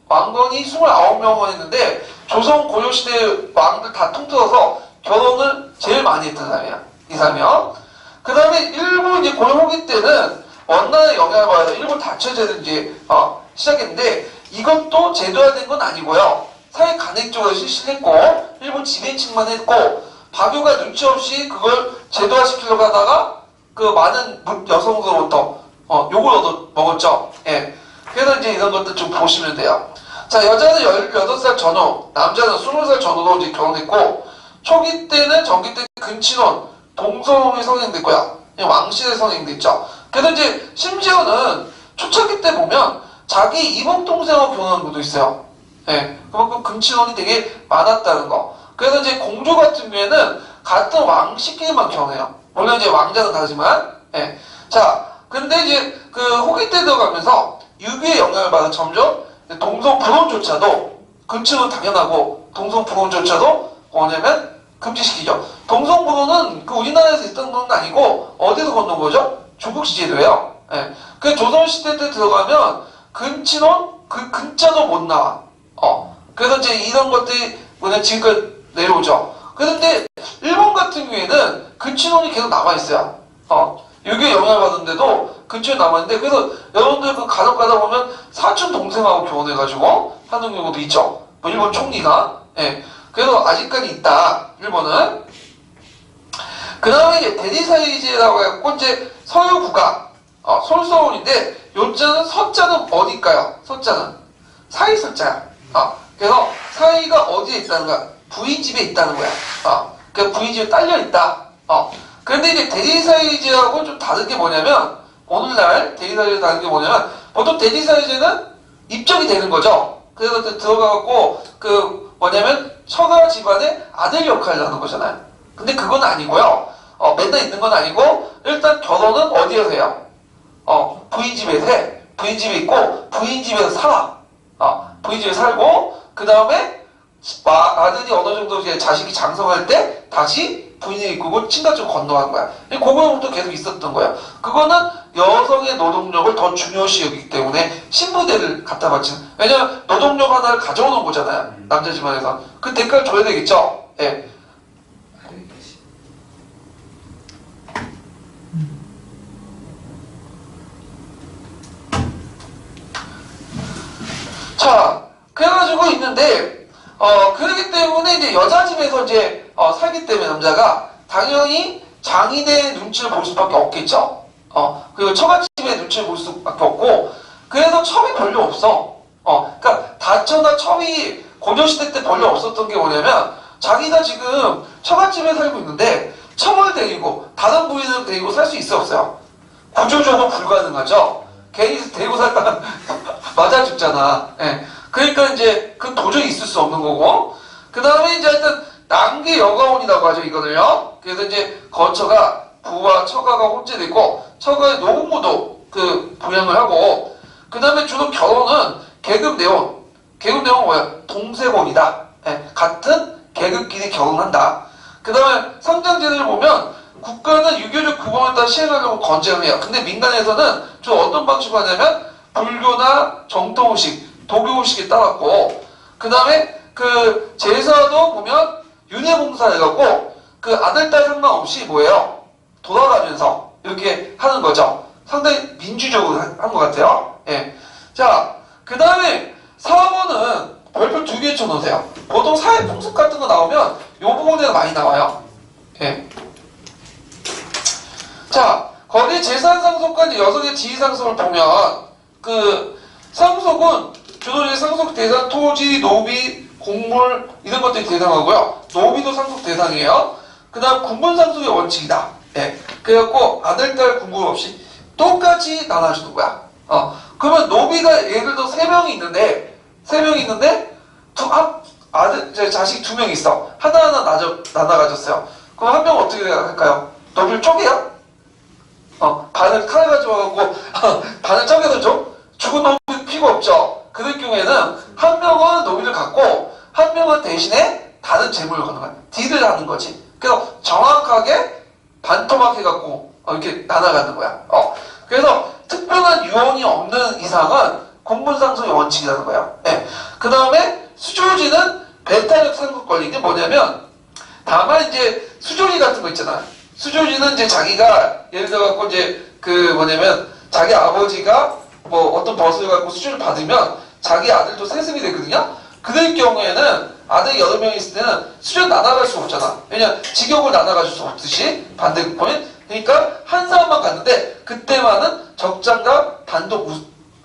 왕건이 29명을 했는데 조선 고려시대 왕들 다 통틀어서 결혼을 제일 많이 했던 사람이야. 이 사람이요. 그 다음에 일부 이제 고려 후기 때는 원난의 영향을 받아서 일부 다처제를 이제 시작했는데 이것도 제도화된 건 아니고요. 사회 간획적으로 실시했고 일부 지배층만 했고 박유가 눈치 없이 그걸 제도화시키려고 하다가 그 많은 여성으로부터 욕을 얻어 먹었죠. 예. 그래서 이제 이런 것들 좀 보시면 돼요. 자, 여자는 18살 전후, 남자는 20살 전후로 이제 결혼했고 초기 때는 전기 때 근친혼, 동성이 성행됐고요. 왕실에 성행됐죠. 그래서 이제 심지어는 초창기 때 보면 자기 이복 동생하고 결혼한 것도 있어요. 예, 그만큼 근친혼이 되게 많았다는 거. 그래서 이제 공주 같은 경우에는 같은 왕씨끼리만 결혼해요. 물론 이제 왕자는 다르지만, 예. 자, 근데 이제 그 후기 때 들어가면서 유비의 영향을 받아 점점 동성 불혼조차도 근친혼 당연하고 동성 불혼조차도 뭐냐면 금지시키죠. 동성 불혼은 그 우리나라에서 있던 건 아니고 어디서 건넌 거죠? 중국시 제도예요. 예. 그 조선시대 때 들어가면 근친혼 그 근자도 못 나와. 그래서 이제 이런 것들이 뭐냐 지금까지 내려오죠. 그런데 일본 같은 경우에는 근친혼이 계속 남아 있어요. 유교의 영향을 받은데도 근처에 남아있는데 그래서 여러분들 그 간혹 가다 보면 사촌 동생하고 결혼해가지고 하는 경우도 있죠. 뭐 일본 총리가. 예. 그래서 아직까지 있다. 일본은. 그 다음에 이제 대리사회제라고 해갖고 이제 서유구가 솔서울인데 요자는 서자는 어디일까요? 서자는 사이 서자야. 그래서 사이가 어디에 있다는 거야? 부인집에 있다는 거야. 그러니까 부인집에 딸려 있다. 그런데 이제 대리사이제하고 좀 다른 게 뭐냐면 오늘날 대리사이제 다른 게 뭐냐면 보통 대리사이제는 입적이 되는 거죠. 그래서 들어가갖고 그 뭐냐면 처가 집안의 아들 역할을 하는 거잖아요. 근데 그건 아니고요. 맨날 있는 건 아니고 일단 결혼은 어디에서 해요? 부인집에서 해. 부인집에 있고 부인집에서 살아. 부인집에 살고 그 다음에 아들이 어느 정도 이제 자식이 장성할 때 다시 부인을 이끌고 친가 쪽 건너간 거야. 그거부터 계속 있었던 거야. 그거는 여성의 노동력을 더 중요시 여기기 때문에 신부대를 갖다 바치는. 왜냐면 노동력 하나를 가져오는 거잖아요. 남자 집안에서. 그 대가를 줘야 되겠죠. 예. 자, 그래가지고 있는데, 그러기 때문에 이제 여자 집에서 이제, 살기 때문에 남자가 당연히 장인의 눈치를 볼 수밖에 없겠죠. 그리고 처갓집의 눈치를 볼 수밖에 없고, 그래서 첩이 별로 없어. 그러니까 다처나 첩이 고려시대 때 별로 없었던 게 뭐냐면, 자기가 지금 처갓집에 살고 있는데, 첩을 데리고, 다른 부인을 데리고 살 수 있어, 없어요? 구조적으로 불가능하죠. 괜히 데리고 살다가 맞아 죽잖아. 예. 그러니까 이제 그 도저히 있을 수 없는 거고. 그 다음에 이제 하여튼 난기 여가혼이라고 하죠, 이거를요. 그래서 이제 거처가 부와 처가가 혼재되고 처가의 노부모도 그 부양을 하고 그 다음에 주로 결혼은 계급내혼. 계급내혼은 뭐야? 동생혼이다. 예. 같은 계급끼리 결혼한다. 그 다음에 상장제도를 보면 국가는 유교적 규범에 따라 시행하려고 권장을 해요. 근데 민간에서는 좀 어떤 방식으로 하냐면 불교나 정통의식, 도교의식에 따랐고 그 다음에 그 제사도 보면 윤회봉사 해갖고 그 아들, 딸 상관없이 뭐예요? 돌아가면서 이렇게 하는 거죠. 상당히 민주적으로 한 것 같아요. 예. 자, 그 다음에 사원은 별표 2개 쳐놓으세요. 보통 사회 풍습 같은 거 나오면 요 부분에서 많이 나와요. 예. 자, 거기 재산 상속과 이제 여성의 지위 상속을 보면 그 상속은 주로 이제 상속 대상 토지, 노비, 곡물 이런 것들이 대상하고요. 노비도 상속 대상이에요. 그 다음 군분 상속의 원칙이다. 예. 그래갖고 아들, 딸 군분 없이 똑같이 나눠주는 거야. 그러면 노비가 예를 들어 3명이 있는데 아들, 자식 2명 있어. 하나하나 나눠 가졌어요. 그럼 한 명은 어떻게 할까요? 노비를 쪼개요? 반을 칼 가져와갖고 반을 쪼개서 줘? 죽은 노비 필요 없죠. 그럴 경우에는 한 명은 노비를 갖고 한 명은 대신에 다른 재물을 갖는 거야. 딜을 하는 거지. 그래서 정확하게 반토막 해갖고 이렇게 나눠가는 거야. 그래서 특별한 유언이 없는 이상은 공분상속의 원칙이라는 거야. 예. 그 다음에 수조지는 배타적 상속 권리. 이게 뭐냐면 다만 이제 수조리 같은 거 있잖아. 수조지는 이제 자기가 예를 들어갖고 이제 그 뭐냐면 자기 아버지가 뭐 어떤 벗을 갖고 수조를 받으면 자기 아들도 세습이 되거든요. 그럴 경우에는 아들이 8명이 있을 때는 수조를 나눠갈 수 없잖아. 왜냐 직역을 나눠가줄 수 없듯이 반대급부는. 그러니까 한 사람만 갔는데 그때만은 적장과 단독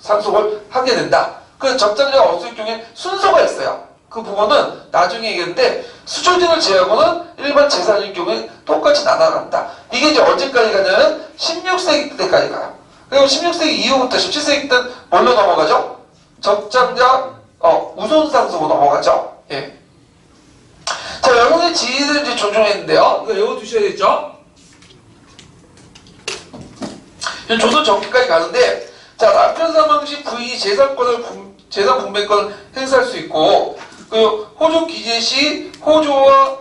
상속을 하게 된다. 그 적장자가 없을 경우에 순서가 있어요. 그 부분은 나중에 얘기했는데 수조진을 제외하고는 일반 재산일 경우에 똑같이 나눠간다. 이게 이제 언제까지 가냐면 16세기 때까지 가요. 그리고 16세기 이후부터 17세기 때는 뭘로 넘어가죠? 적장자 우손상속으로 넘어가죠. 예. 자, 여러분의 지위를 이제 존중했는데요. 이거 외워두셔야겠죠? 조선 전기까지 가는데, 자, 남편 사망 시 부인이 재산 분배권을 행사할 수 있고, 그리고 호조 기재 시 호초의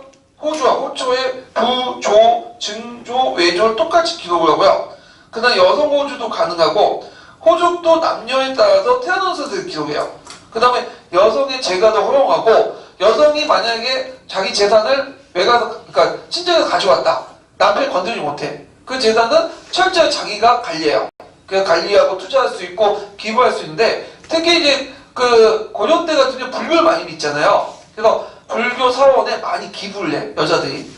부, 조, 증조, 외조를 똑같이 기록을 하고요. 그 다음 여성 호주도 가능하고, 호족도 남녀에 따라서 태어난 수를 기록해요. 그 다음에 여성의 재가도 허용하고, 여성이 만약에 자기 재산을 그러니까 친정에서 가져왔다. 남편이 건드리지 못해. 그 재산은 철저히 자기가 관리해요. 그래서 관리하고 투자할 수 있고 기부할 수 있는데 특히 이제 그 고려 때 같은 경우 불교를 많이 믿잖아요. 그래서 불교 사원에 많이 기부를 해 여자들이.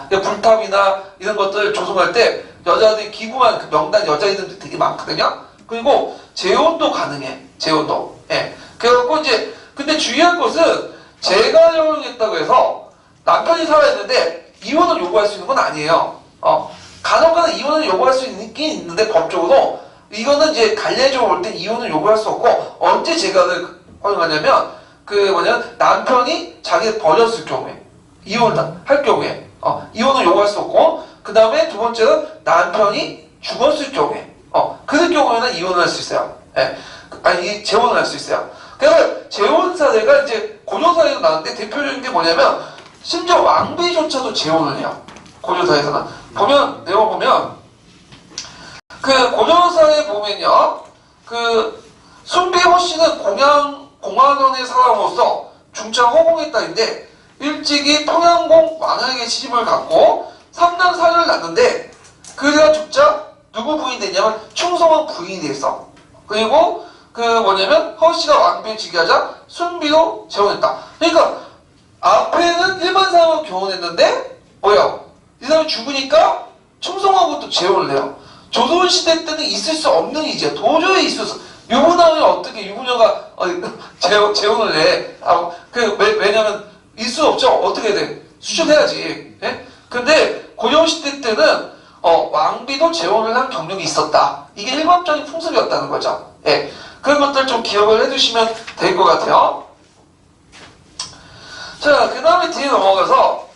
불탑이나 이런 것들 조성할 때 여자들이 기부한 그 명단 여자애들도 되게 많거든요. 그리고 재혼도 가능해. 재혼도. 예. 그래갖고 이제 근데 주의할 것은 재가정했다고 해서 남편이 살아있는데 이혼을 요구할 수 있는 건 아니에요. 간혹가다 이혼을 요구할 수 있긴 있는데 법적으로 이거는 이제 관례적으로 볼 때 이혼을 요구할 수 없고 언제 재가를 허용하냐면 남편이 자기를 버렸을 경우에 이혼을 할 경우에 이혼을 요구할 수 없고 그 다음에 두 번째는 남편이 죽었을 경우에 그럴 경우에는 이혼을 할 수 있어요. 예. 아니 재혼을 할 수 있어요. 그래서 재혼 사례가 이제 고려 사례도 나왔는데 대표적인 게 뭐냐면 심지어 왕비조차도 재혼을 해요. 고려 사례에서는 보면 내용 보면 그 고려 사례 보면요 그 순비호 씨는 공안원의 사람으로서 중차 호공의 딸인데 일찍이 평양공 왕에게 시집을 갔고 3남 4녀를 낳는데 그가 죽자 누구 부인이 됐냐면 충성왕 부인이 됐어. 그리고 허씨가 왕비를 즉위하자 순비도 재혼했다. 그러니까 앞에는 일반 사람하고 결혼했는데 이 사람이 죽으니까 충성왕하고 또 재혼을 해요. 조선시대 때는 있을 수 없는 일이야. 도저히 있을 수 유부남이 어떻게 유부녀가 재혼을 해. 왜냐면 있을 수 없죠. 어떻게 돼? 수출해야지. 예? 근데 고려시대 때는 왕비도 재혼을 한 경력이 있었다. 이게 일반적인 풍습이었다는 거죠. 예. 그런 것들 좀 기억을 해두시면 될 것 같아요. 자, 그 다음에 뒤에 넘어가서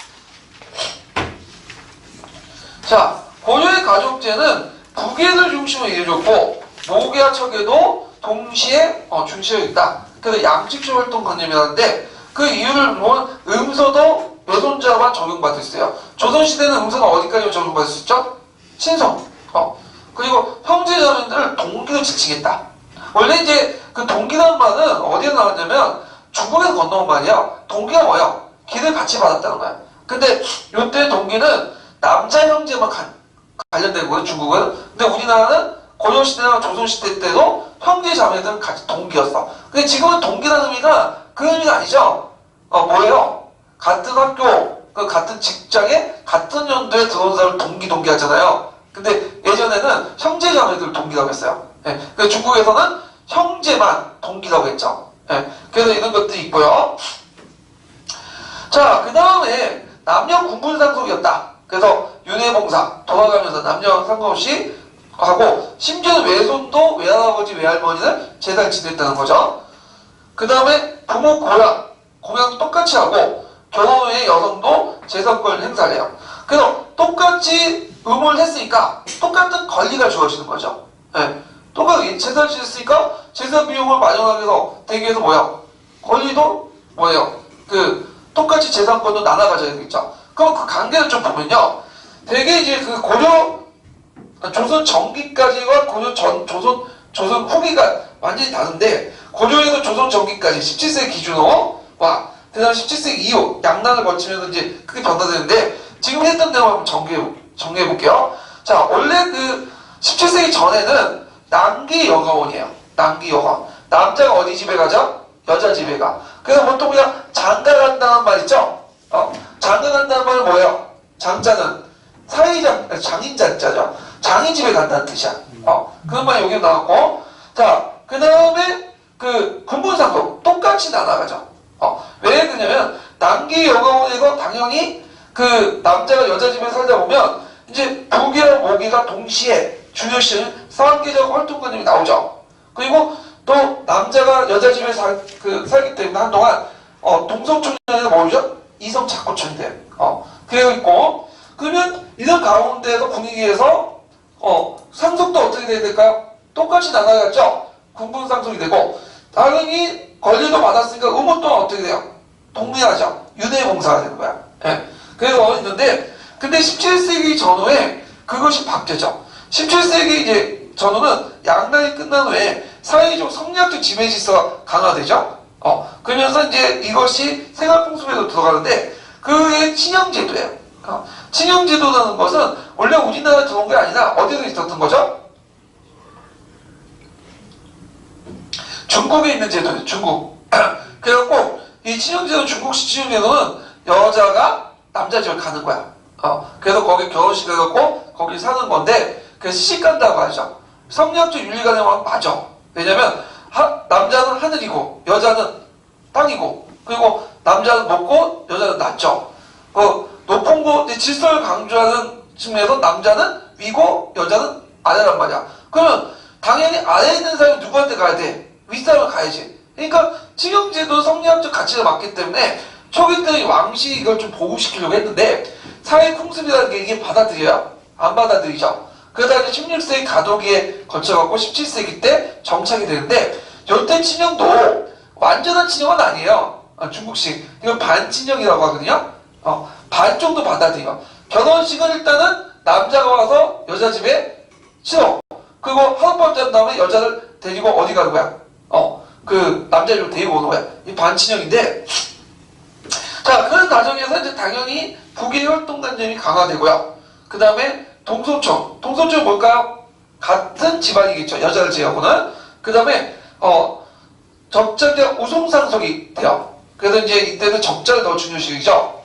자, 고려의 가족제는 부계를 중심으로 이루어졌고 모계와 척에도 동시에 중시되어 있다. 그래서 양측적 활동관념이라는데 그 이유를 보면 음서도 여손자만 적용받을 수 있어요. 조선시대는 음서는 어디까지 적용받을 수 있죠? 친성. 그리고 형제자매들을 동기로 지칭했다. 원래 이제 그 동기라는 말은 어디에 나왔냐면 중국에서 건너온 말이야. 동기가 뭐야? 길을 같이 받았다는 거야. 근데 이때 동기는 남자 형제만 관련된 거예요, 중국은. 근데 우리나라는 고려시대나 조선시대 때도 형제 자매들은 같이 동기였어. 근데 지금은 동기라는 의미가 그 의미가 아니죠. 뭐예요? 같은 학교, 같은 직장에 같은 연도에 들어온 사람을 동기 하잖아요. 근데 예전에는 형제 자매들 동기라고 했어요. 예. 그래서 중국에서는 형제만 동기라고 했죠. 예. 그래서 이런 것들이 있고요. 자, 그 다음에 남녀 군분상속이었다. 그래서 윤회봉사 돌아가면서 남녀 상관없이 하고 심지어 외손도 외할아버지 외할머니는 제사를 지냈다는 거죠. 그 다음에 부모 공양 똑같이 하고 결혼 후에 여성도 제사권을 행사를 해요. 그래서 똑같이 의무를 했으니까 똑같은 권리가 주어지는 거죠. 예. 똑같이 제사를 지냈으니까 제사 비용을 마련하기 위해서 되기 위해서 권리도 똑같이 제사권도 나눠가져야 되겠죠. 그럼 그 관계를 좀 보면요. 되게 이제 그 조선 전기까지와 조선 후기가 완전히 다른데, 고려에서 조선 전기까지 17세기 기준으로, 그 다음 17세기 이후 양난을 거치면서 이제 크게 변화되는데, 지금 했던 내용 한번 정리해볼게요. 자, 원래 그 17세기 전에는 남기 여가원이에요. 남기 여가원. 남자가 어디 집에 가죠? 여자 집에 가. 그래서 보통 그냥 장가 간다는 말 있죠? 장가 간다는 말은 뭐예요? 장자는 장인자자죠. 장인 집에 간다는 뜻이야. 그런 말이 여기 나왔고. 자, 그 다음에 그 군분상속 똑같이 나눠가죠. 왜 그러냐면 남기 여가원에서 당연히 그 남자가 여자 집에 살다 보면 이제 부계와 모계가 동시에 중요시하는 사학계적 활동관념이 나오죠. 그리고 또 남자가 여자 집에 살기 때문에 한동안 동성촌에서 뭐죠? 이성 착고촌이 돼요. 그래 있고, 그러면 이런 가운데서 분위기에서 상속도 어떻게 돼야 될까요? 똑같이 나눠야죠. 군분상속이 되고, 당연히 권리도 받았으니까 의무 또한 어떻게 돼요? 동일하죠. 윤회봉사가 되는 거야. 예. 그래서 있는데, 근데 17세기 전후에 그것이 바뀌었죠. 17세기 이제 전후는 양난이 끝난 후에 사회적 성리학적 지배 질서가 강화되죠. 그러면서 이제 이것이 생활풍습에도 들어가는데, 그게 친형제도예요. 친형제도라는 것은 원래 우리나라에 들어온 게 아니라 어디서 있었던 거죠? 중국에 있는 제도예요. 중국. 그래갖고 이 친형제도, 중국식 친형제도는 여자가 남자 집을 가는 거야. 그래서 거기 결혼식 해갖고 거기 사는 건데 그래서 시집간다고 하죠. 성리학적 윤리관에 맞아. 왜냐면 남자는 하늘이고 여자는 땅이고 그리고 남자는 높고 여자는 낮죠. 높은 곳 질서를 강조하는 측면에서 남자는 위고 여자는 아래란 말이야. 그러면 당연히 아래에 있는 사람이 누구한테 가야 돼? 윗사람을 가야지. 그러니까 칭형제도 성리학적 가치가 맞기 때문에 초기 때는 왕실이 이걸 좀 보급시키려고 했는데 사회 풍습이라는 게 이게 받아들여요? 안 받아들이죠. 그러다 이제 16세기 가도기에 거쳐갖고 17세기 때 정착이 되는데 요때 친형도 완전한 친형은 아니에요. 중국식. 이건 반친형이라고 하거든요. 반 정도 받아들여. 결혼식은 일단은 남자가 와서 여자 집에 치러. 그리고 하룻밤 잔 다음에 여자를 데리고 어디 가는 거야? 그 남자를 데리고 오는 거야. 이 반친형인데 자, 그런 과정에서 이제 당연히 북의 혈통단점이 강화되고요. 그 다음에 동소청. 동소청은 뭘까요? 같은 집안이겠죠. 여자를 제외하고는. 그 다음에, 적자적 우송상속이 돼요. 그래서 이제 이때는 적자를 더 중요시하죠.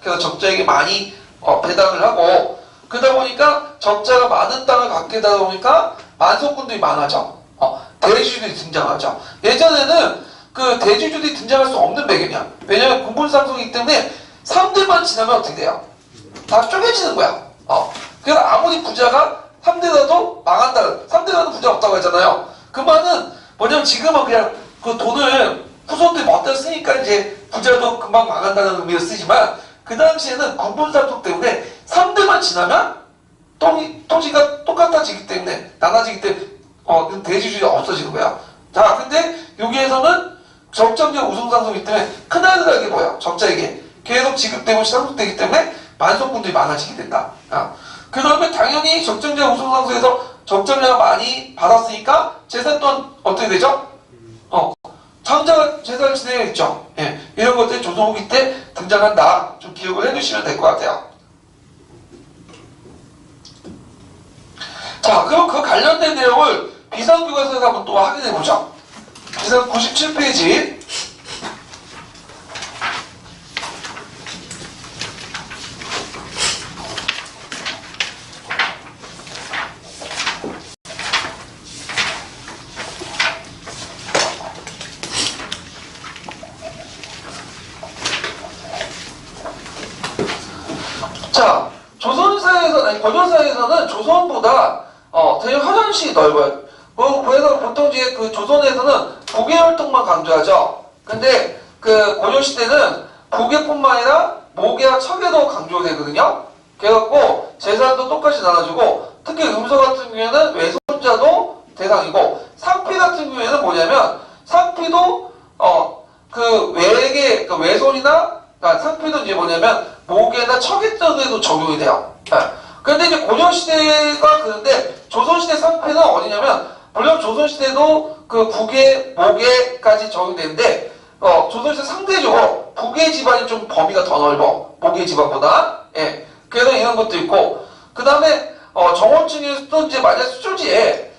그래서 적자에게 많이 배당을 하고, 그러다 보니까 적자가 많은 땅을 갖게 되다 보니까 만속군들이 많아져. 대주주들이 등장하죠. 예전에는 그 대주주들이 등장할 수 없는 배경이야. 왜냐면 군분상속이기 때문에 3대만 지나면 어떻게 돼요? 다 쪼개지는 거야. 그래서 아무리 부자가 3대라도 망한다. 3대라도 부자 없다고 하잖아요. 그 말은 뭐냐면 지금은 그냥 그 돈을 후손들이 멋대로 쓰니까 이제 부자도 금방 망한다는 의미로 쓰지만 그 당시에는 군분상속 때문에 3대만 지나면 토지가 똑같아지기 때문에 나눠지기 때문에 대주주가 없어지는 거야. 자, 근데 여기에서는 적정적 우승상속이기 때문에 큰아들에게 뭐야? 적자에게 계속 지급되고 상속되기 때문에 만속분들이 많아지게 된다. 그 다음에 당연히 적정적 우승상속에서 적정량을 많이 받았으니까 재산 또한 어떻게 되죠? 창자가 재산을 지내야겠죠. 예, 이런 것들이 조선 후기 때 등장한다. 좀 기억을 해두시면 될 것 같아요. 자, 그럼 그 관련된 내용을 비상교과서에서 한번 또 확인해보죠. 비상 97페이지. 자, 고조사에서는 조선보다 되게 화장실이 넓어요. 그래서 보통 이제 그 조선에서는 북의 활동만 강조하죠. 근데 그 고려시대는 북의뿐만 아니라 목의와 척에도 강조되거든요. 그래갖고 재산도 똑같이 나눠주고 특히 음서 같은 경우에는 외손자도 대상이고 상피 같은 경우에는 뭐냐면 상피도 그 외계 그 외손이나 상피도 이제 뭐냐면 목에나 척의 쪽에도 적용이 돼요. 그런데 이제 고려시대가 그런데 조선시대 상피는 어디냐면 물론 조선시대도 그 북의 목에까지 적용되는데 조선시대 상대적으로 북의 집안이 좀 범위가 더 넓어. 목의 집안보다. 예. 그래서 이런 것도 있고 그 다음에 정원층에서도 이제 만약 수조지에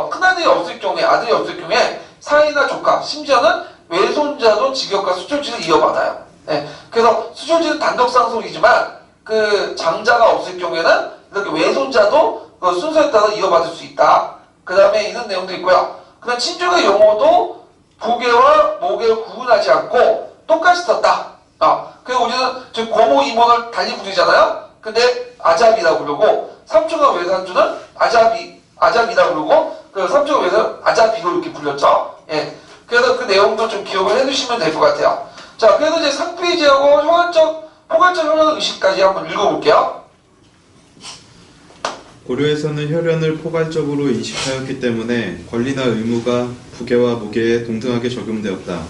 큰아들이 없을 경우에 아들이 없을 경우에 사이나 조카 심지어는 외손자도 직역과 수조지를 이어받아요. 예. 그래서 수조지는 단독상속이지만 그 장자가 없을 경우에는 이렇게 외손자도 그 순서에 따라 이어받을 수 있다. 그 다음에 이런 내용도 있고요. 그 다음 친족의 용어도 부계와 모계를 구분하지 않고 똑같이 썼다. 그리고 우리는 지금 고모 이모를 달리 부르잖아요. 근데 아잡이라고 부르고 삼촌과 외삼촌은 아잡이라고 부르고 그 삼촌과 외삼촌은 아잡이로 이렇게 불렸죠. 예. 그래서 그 내용도 좀 기억을 해두시면 될 것 같아요. 자, 그래서 이제 상피제하고 포괄적 혈연 의식까지 한번 읽어볼게요. 고려에서는 혈연을 포괄적으로 인식하였기 때문에 권리나 의무가 부계와 모계에 동등하게 적용되었다.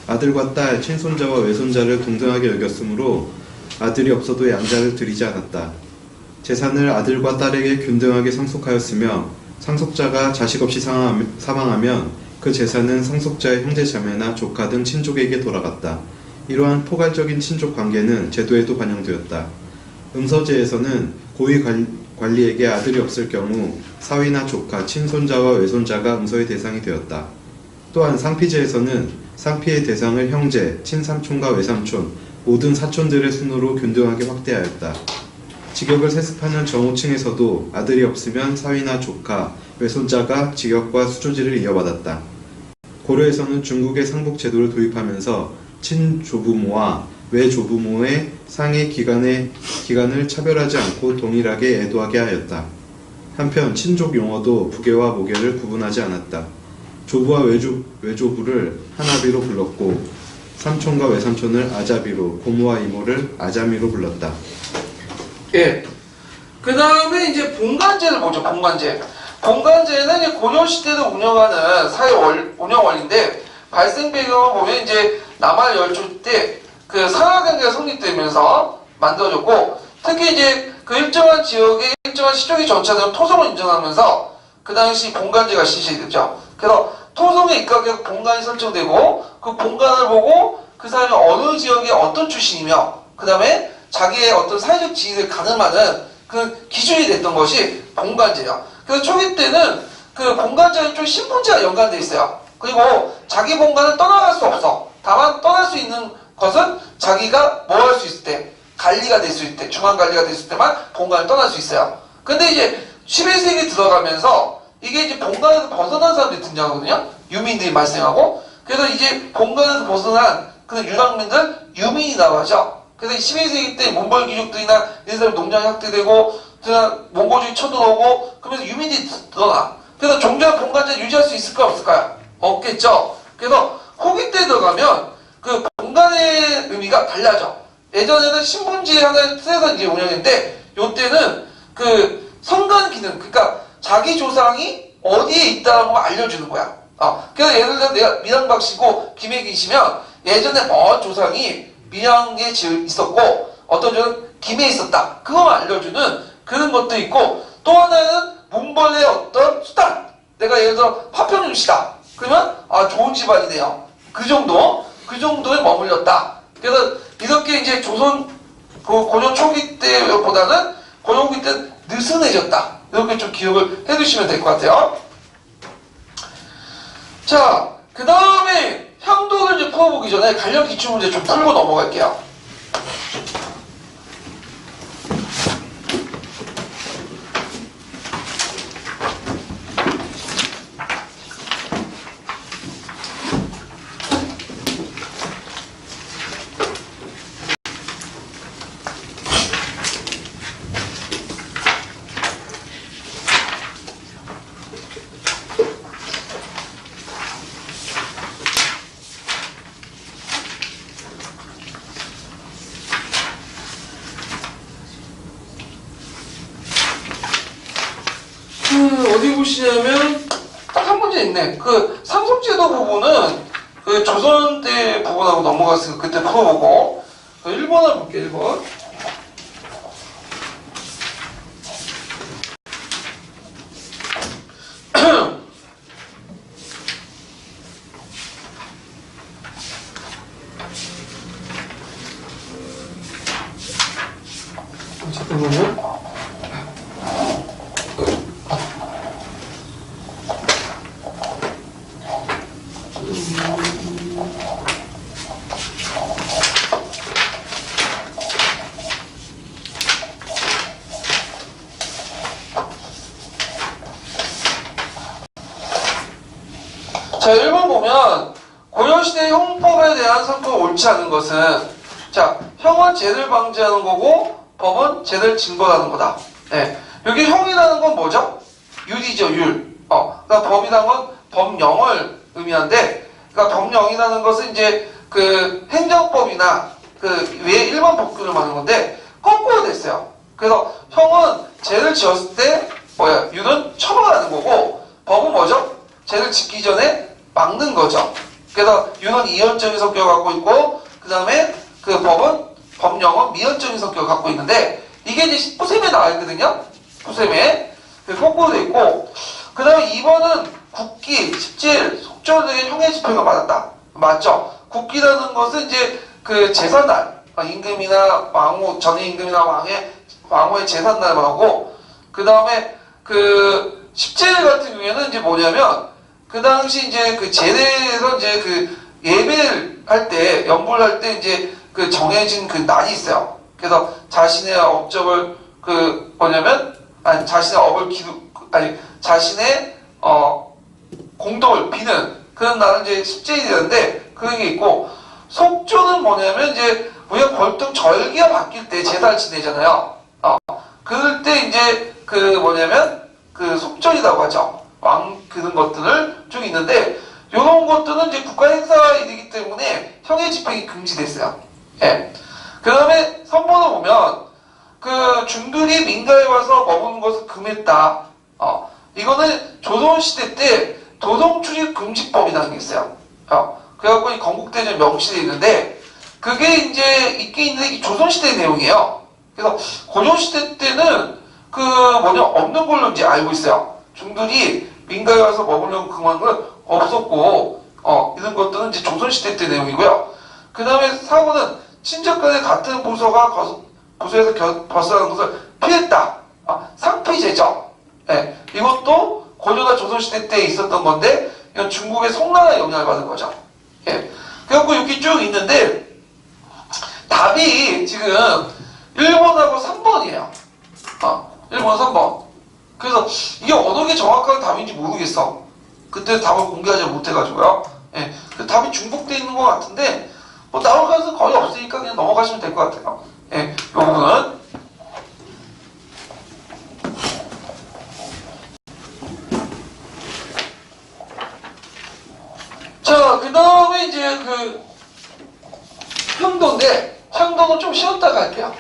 아들과 딸, 친손자와 외손자를 동등하게 여겼으므로 아들이 없어도 양자를 들이지 않았다. 재산을 아들과 딸에게 균등하게 상속하였으며 상속자가 자식 없이 사망하면 그 재산은 상속자의 형제자매나 조카 등 친족에게 돌아갔다. 이러한 포괄적인 친족 관계는 제도에도 반영되었다. 음서제에서는 고위 관리에게 아들이 없을 경우 사위나 조카, 친손자와 외손자가 음서의 대상이 되었다. 또한 상피제에서는 상피의 대상을 형제, 친삼촌과 외삼촌, 모든 사촌들의 순으로 균등하게 확대하였다. 직역을 세습하는 정호층에서도 아들이 없으면 사위나 조카, 외손자가 직역과 수조지를 이어받았다. 고려에서는 중국의 상복 제도를 도입하면서 친조부모와 외조부모의 상해 기간을 차별하지 않고 동일하게 애도하게 하였다. 한편 친족 용어도 부계와 모계를 구분하지 않았다. 조부와 외조부를 하나비로 불렀고 삼촌과 외삼촌을 아자비로, 고모와 이모를 아자미로 불렀다. 예. 그 다음에 이제 본관제를 보죠. 본관제는 이제 고려시대를 운영하는 운영 원리인데, 발생 배경을 보면 이제 남한 열조 때 그 상하관계가 성립되면서 만들어졌고, 특히 이제 그 일정한 지역에 일정한 시족이 전차되는 토성을 인정하면서 그 당시 본관제가 실시됐죠. 그래서 토성에 입각해서 본관이 설정되고, 그 본관을 보고 그 사람이 어느 지역의 어떤 출신이며, 그 다음에 자기의 어떤 사회적 지위를 가늠하는 그 기준이 됐던 것이 본관제예요. 그래서 초기 때는 그 본관제는 좀 신분제가 연관되어 있어요. 그리고 자기 본관을 떠나갈 수 없어. 다만 떠날 수 있는 것은 자기가 뭐 할 수 있을 때, 관리가 될 수 있을 때, 중앙관리가 됐을 때만 본관을 떠날 수 있어요. 근데 이제 11세기 들어가면서 이게 이제 본관에서 벗어난 사람들이 등장하거든요. 유민들이 발생하고, 그래서 이제 본관에서 벗어난 그 유랑민들, 유민이라고 하죠. 그래서 11세기 때 몽골 귀족들이나 이런 사람이 농장이 확대되고, 몽골족이 쳐들어오고, 그러면서 유민들이 늘어나. 그래서 종전 본관제를 유지할 수 있을까 없을까요? 없겠죠. 그래서 후기 때 들어가면 그 본관의 의미가 달라져. 예전에는 신분지 하나의 뜻에서 이제 운영했는데, 요때는 그 선관 기능, 그러니까 자기 조상이 어디에 있다는 걸 알려주는 거야. 그래서 예를 들어 내가 밀양박 씨고 김해기 씨면 예전에 먼 조상이 밀양에 있었고 어떤 조상은 김해에 있었다. 그거만 알려주는 그런 것도 있고, 또 하나는 문벌의 어떤 수단. 내가 예를 들어 화평유씨다. 그러면 좋은 집안이네요. 그 정도에 머물렀다. 그래서 이렇게 이제 조선 고려 초기 때보다는 고려 후기 때 느슨해졌다. 이렇게 좀 기억을 해두시면 될 것 같아요. 자, 그 다음에 향도를 이제 풀어보기 전에 관련 기출문제 좀 풀고 넘어갈게요. 어디 보시냐면 딱 한 문제 있네. 그 상속제도 부분은 그 조선 때 부분하고 넘어갔으니까 그때 풀어보고, 1번을 볼게요. 1번. 잠깐만요. 자, 1번 보면 고려시대 형법에 대한 성격이 옳지 않은 것은, 자, 형은 죄를 방지하는 거고 법은 죄를 징벌하는 거다. 네. 여기 형이라는 건 뭐죠? 율이죠, 율. 그러니까 법이라는 건 법령을 의미하는데, 그러니까 법령이라는 것은 이제 그 행정법이나 그 외 일반 법규를 말하는 건데 거꾸로 됐어요. 그래서 형은 죄를 지었을 때 율은 처벌하는 거고, 법은 뭐죠? 죄를 짓기 전에 막는 거죠. 그래서 율은 이언적인 성격을 갖고 있고, 그 다음에 그 법령은 미언적인 성격을 갖고 있는데, 이게 이제 포셈에 나와 있거든요. 포셈에. 거꾸로 돼 있고, 그 다음에 2번은 국기, 십질, 속절 등의 형의 집행을 받았다. 맞죠? 국기라는 것은 이제 그 제삿날, 임금이나 왕후, 전의 임금이나 왕후의 제삿날 말하고, 그 다음에 그 십질 같은 경우에는 이제 뭐냐면, 그 당시 이제 그 제대에서 이제 그 예배를 할 때, 연불을 할 때 이제 그 정해진 그 날이 있어요. 그래서 자신의 업적을 그 뭐냐면 아니 자신의 업을 아니 자신의 공덕을 비는 그런 날은 이제 십제일이 되는데 그런 게 있고 속조는 뭐냐면 이제 우리가 월등 절기가 바뀔 때 제사를 지내잖아요. 그럴 때 이제 그 뭐냐면 그 속절이라고 하죠. 그런 것들을 좀 있는데 이런 것들은 이제 국가 행사이기 때문에 형의 집행이 금지됐어요. 예. 그 다음에 선본을 보면 그 중들이 민가에 와서 머무는 것을 금했다. 이거는 조선시대 때 도성출입 금지법이라는 게 있어요. 그래갖고 이 건국대전 명시되어 있는데 그게 이제 있긴 있는데 조선시대 내용이에요. 그래서 고려시대 때는 그 없는 걸로 이제 알고 있어요. 중들이 민가에 와서 머물려고 그만 건 없었고, 이런 것들은 이제 조선시대 때 내용이고요. 그 다음에 사고는 친척 간의 같은 부서에서 벗어나는 것을 피했다. 상피제죠. 예, 이것도 고려나 조선시대 때 있었던 건데, 이건 중국의 송나라에 영향을 받은 거죠. 예. 그래갖고 여기 쭉 있는데, 답이 지금 1번하고 3번이에요. 1번, 3번. 그래서 이게 어느 게 정확한 답인지 모르겠어. 그때 답을 공개하지 못해가지고요. 예, 그 답이 중복되어 있는 것 같은데 뭐 나올 가능성은 거의 없으니까 그냥 넘어가시면 될 것 같아요. 예, 이 부분은 자, 그 다음에 이제 그 향도인데 향도는 좀 쉬었다가 할게요.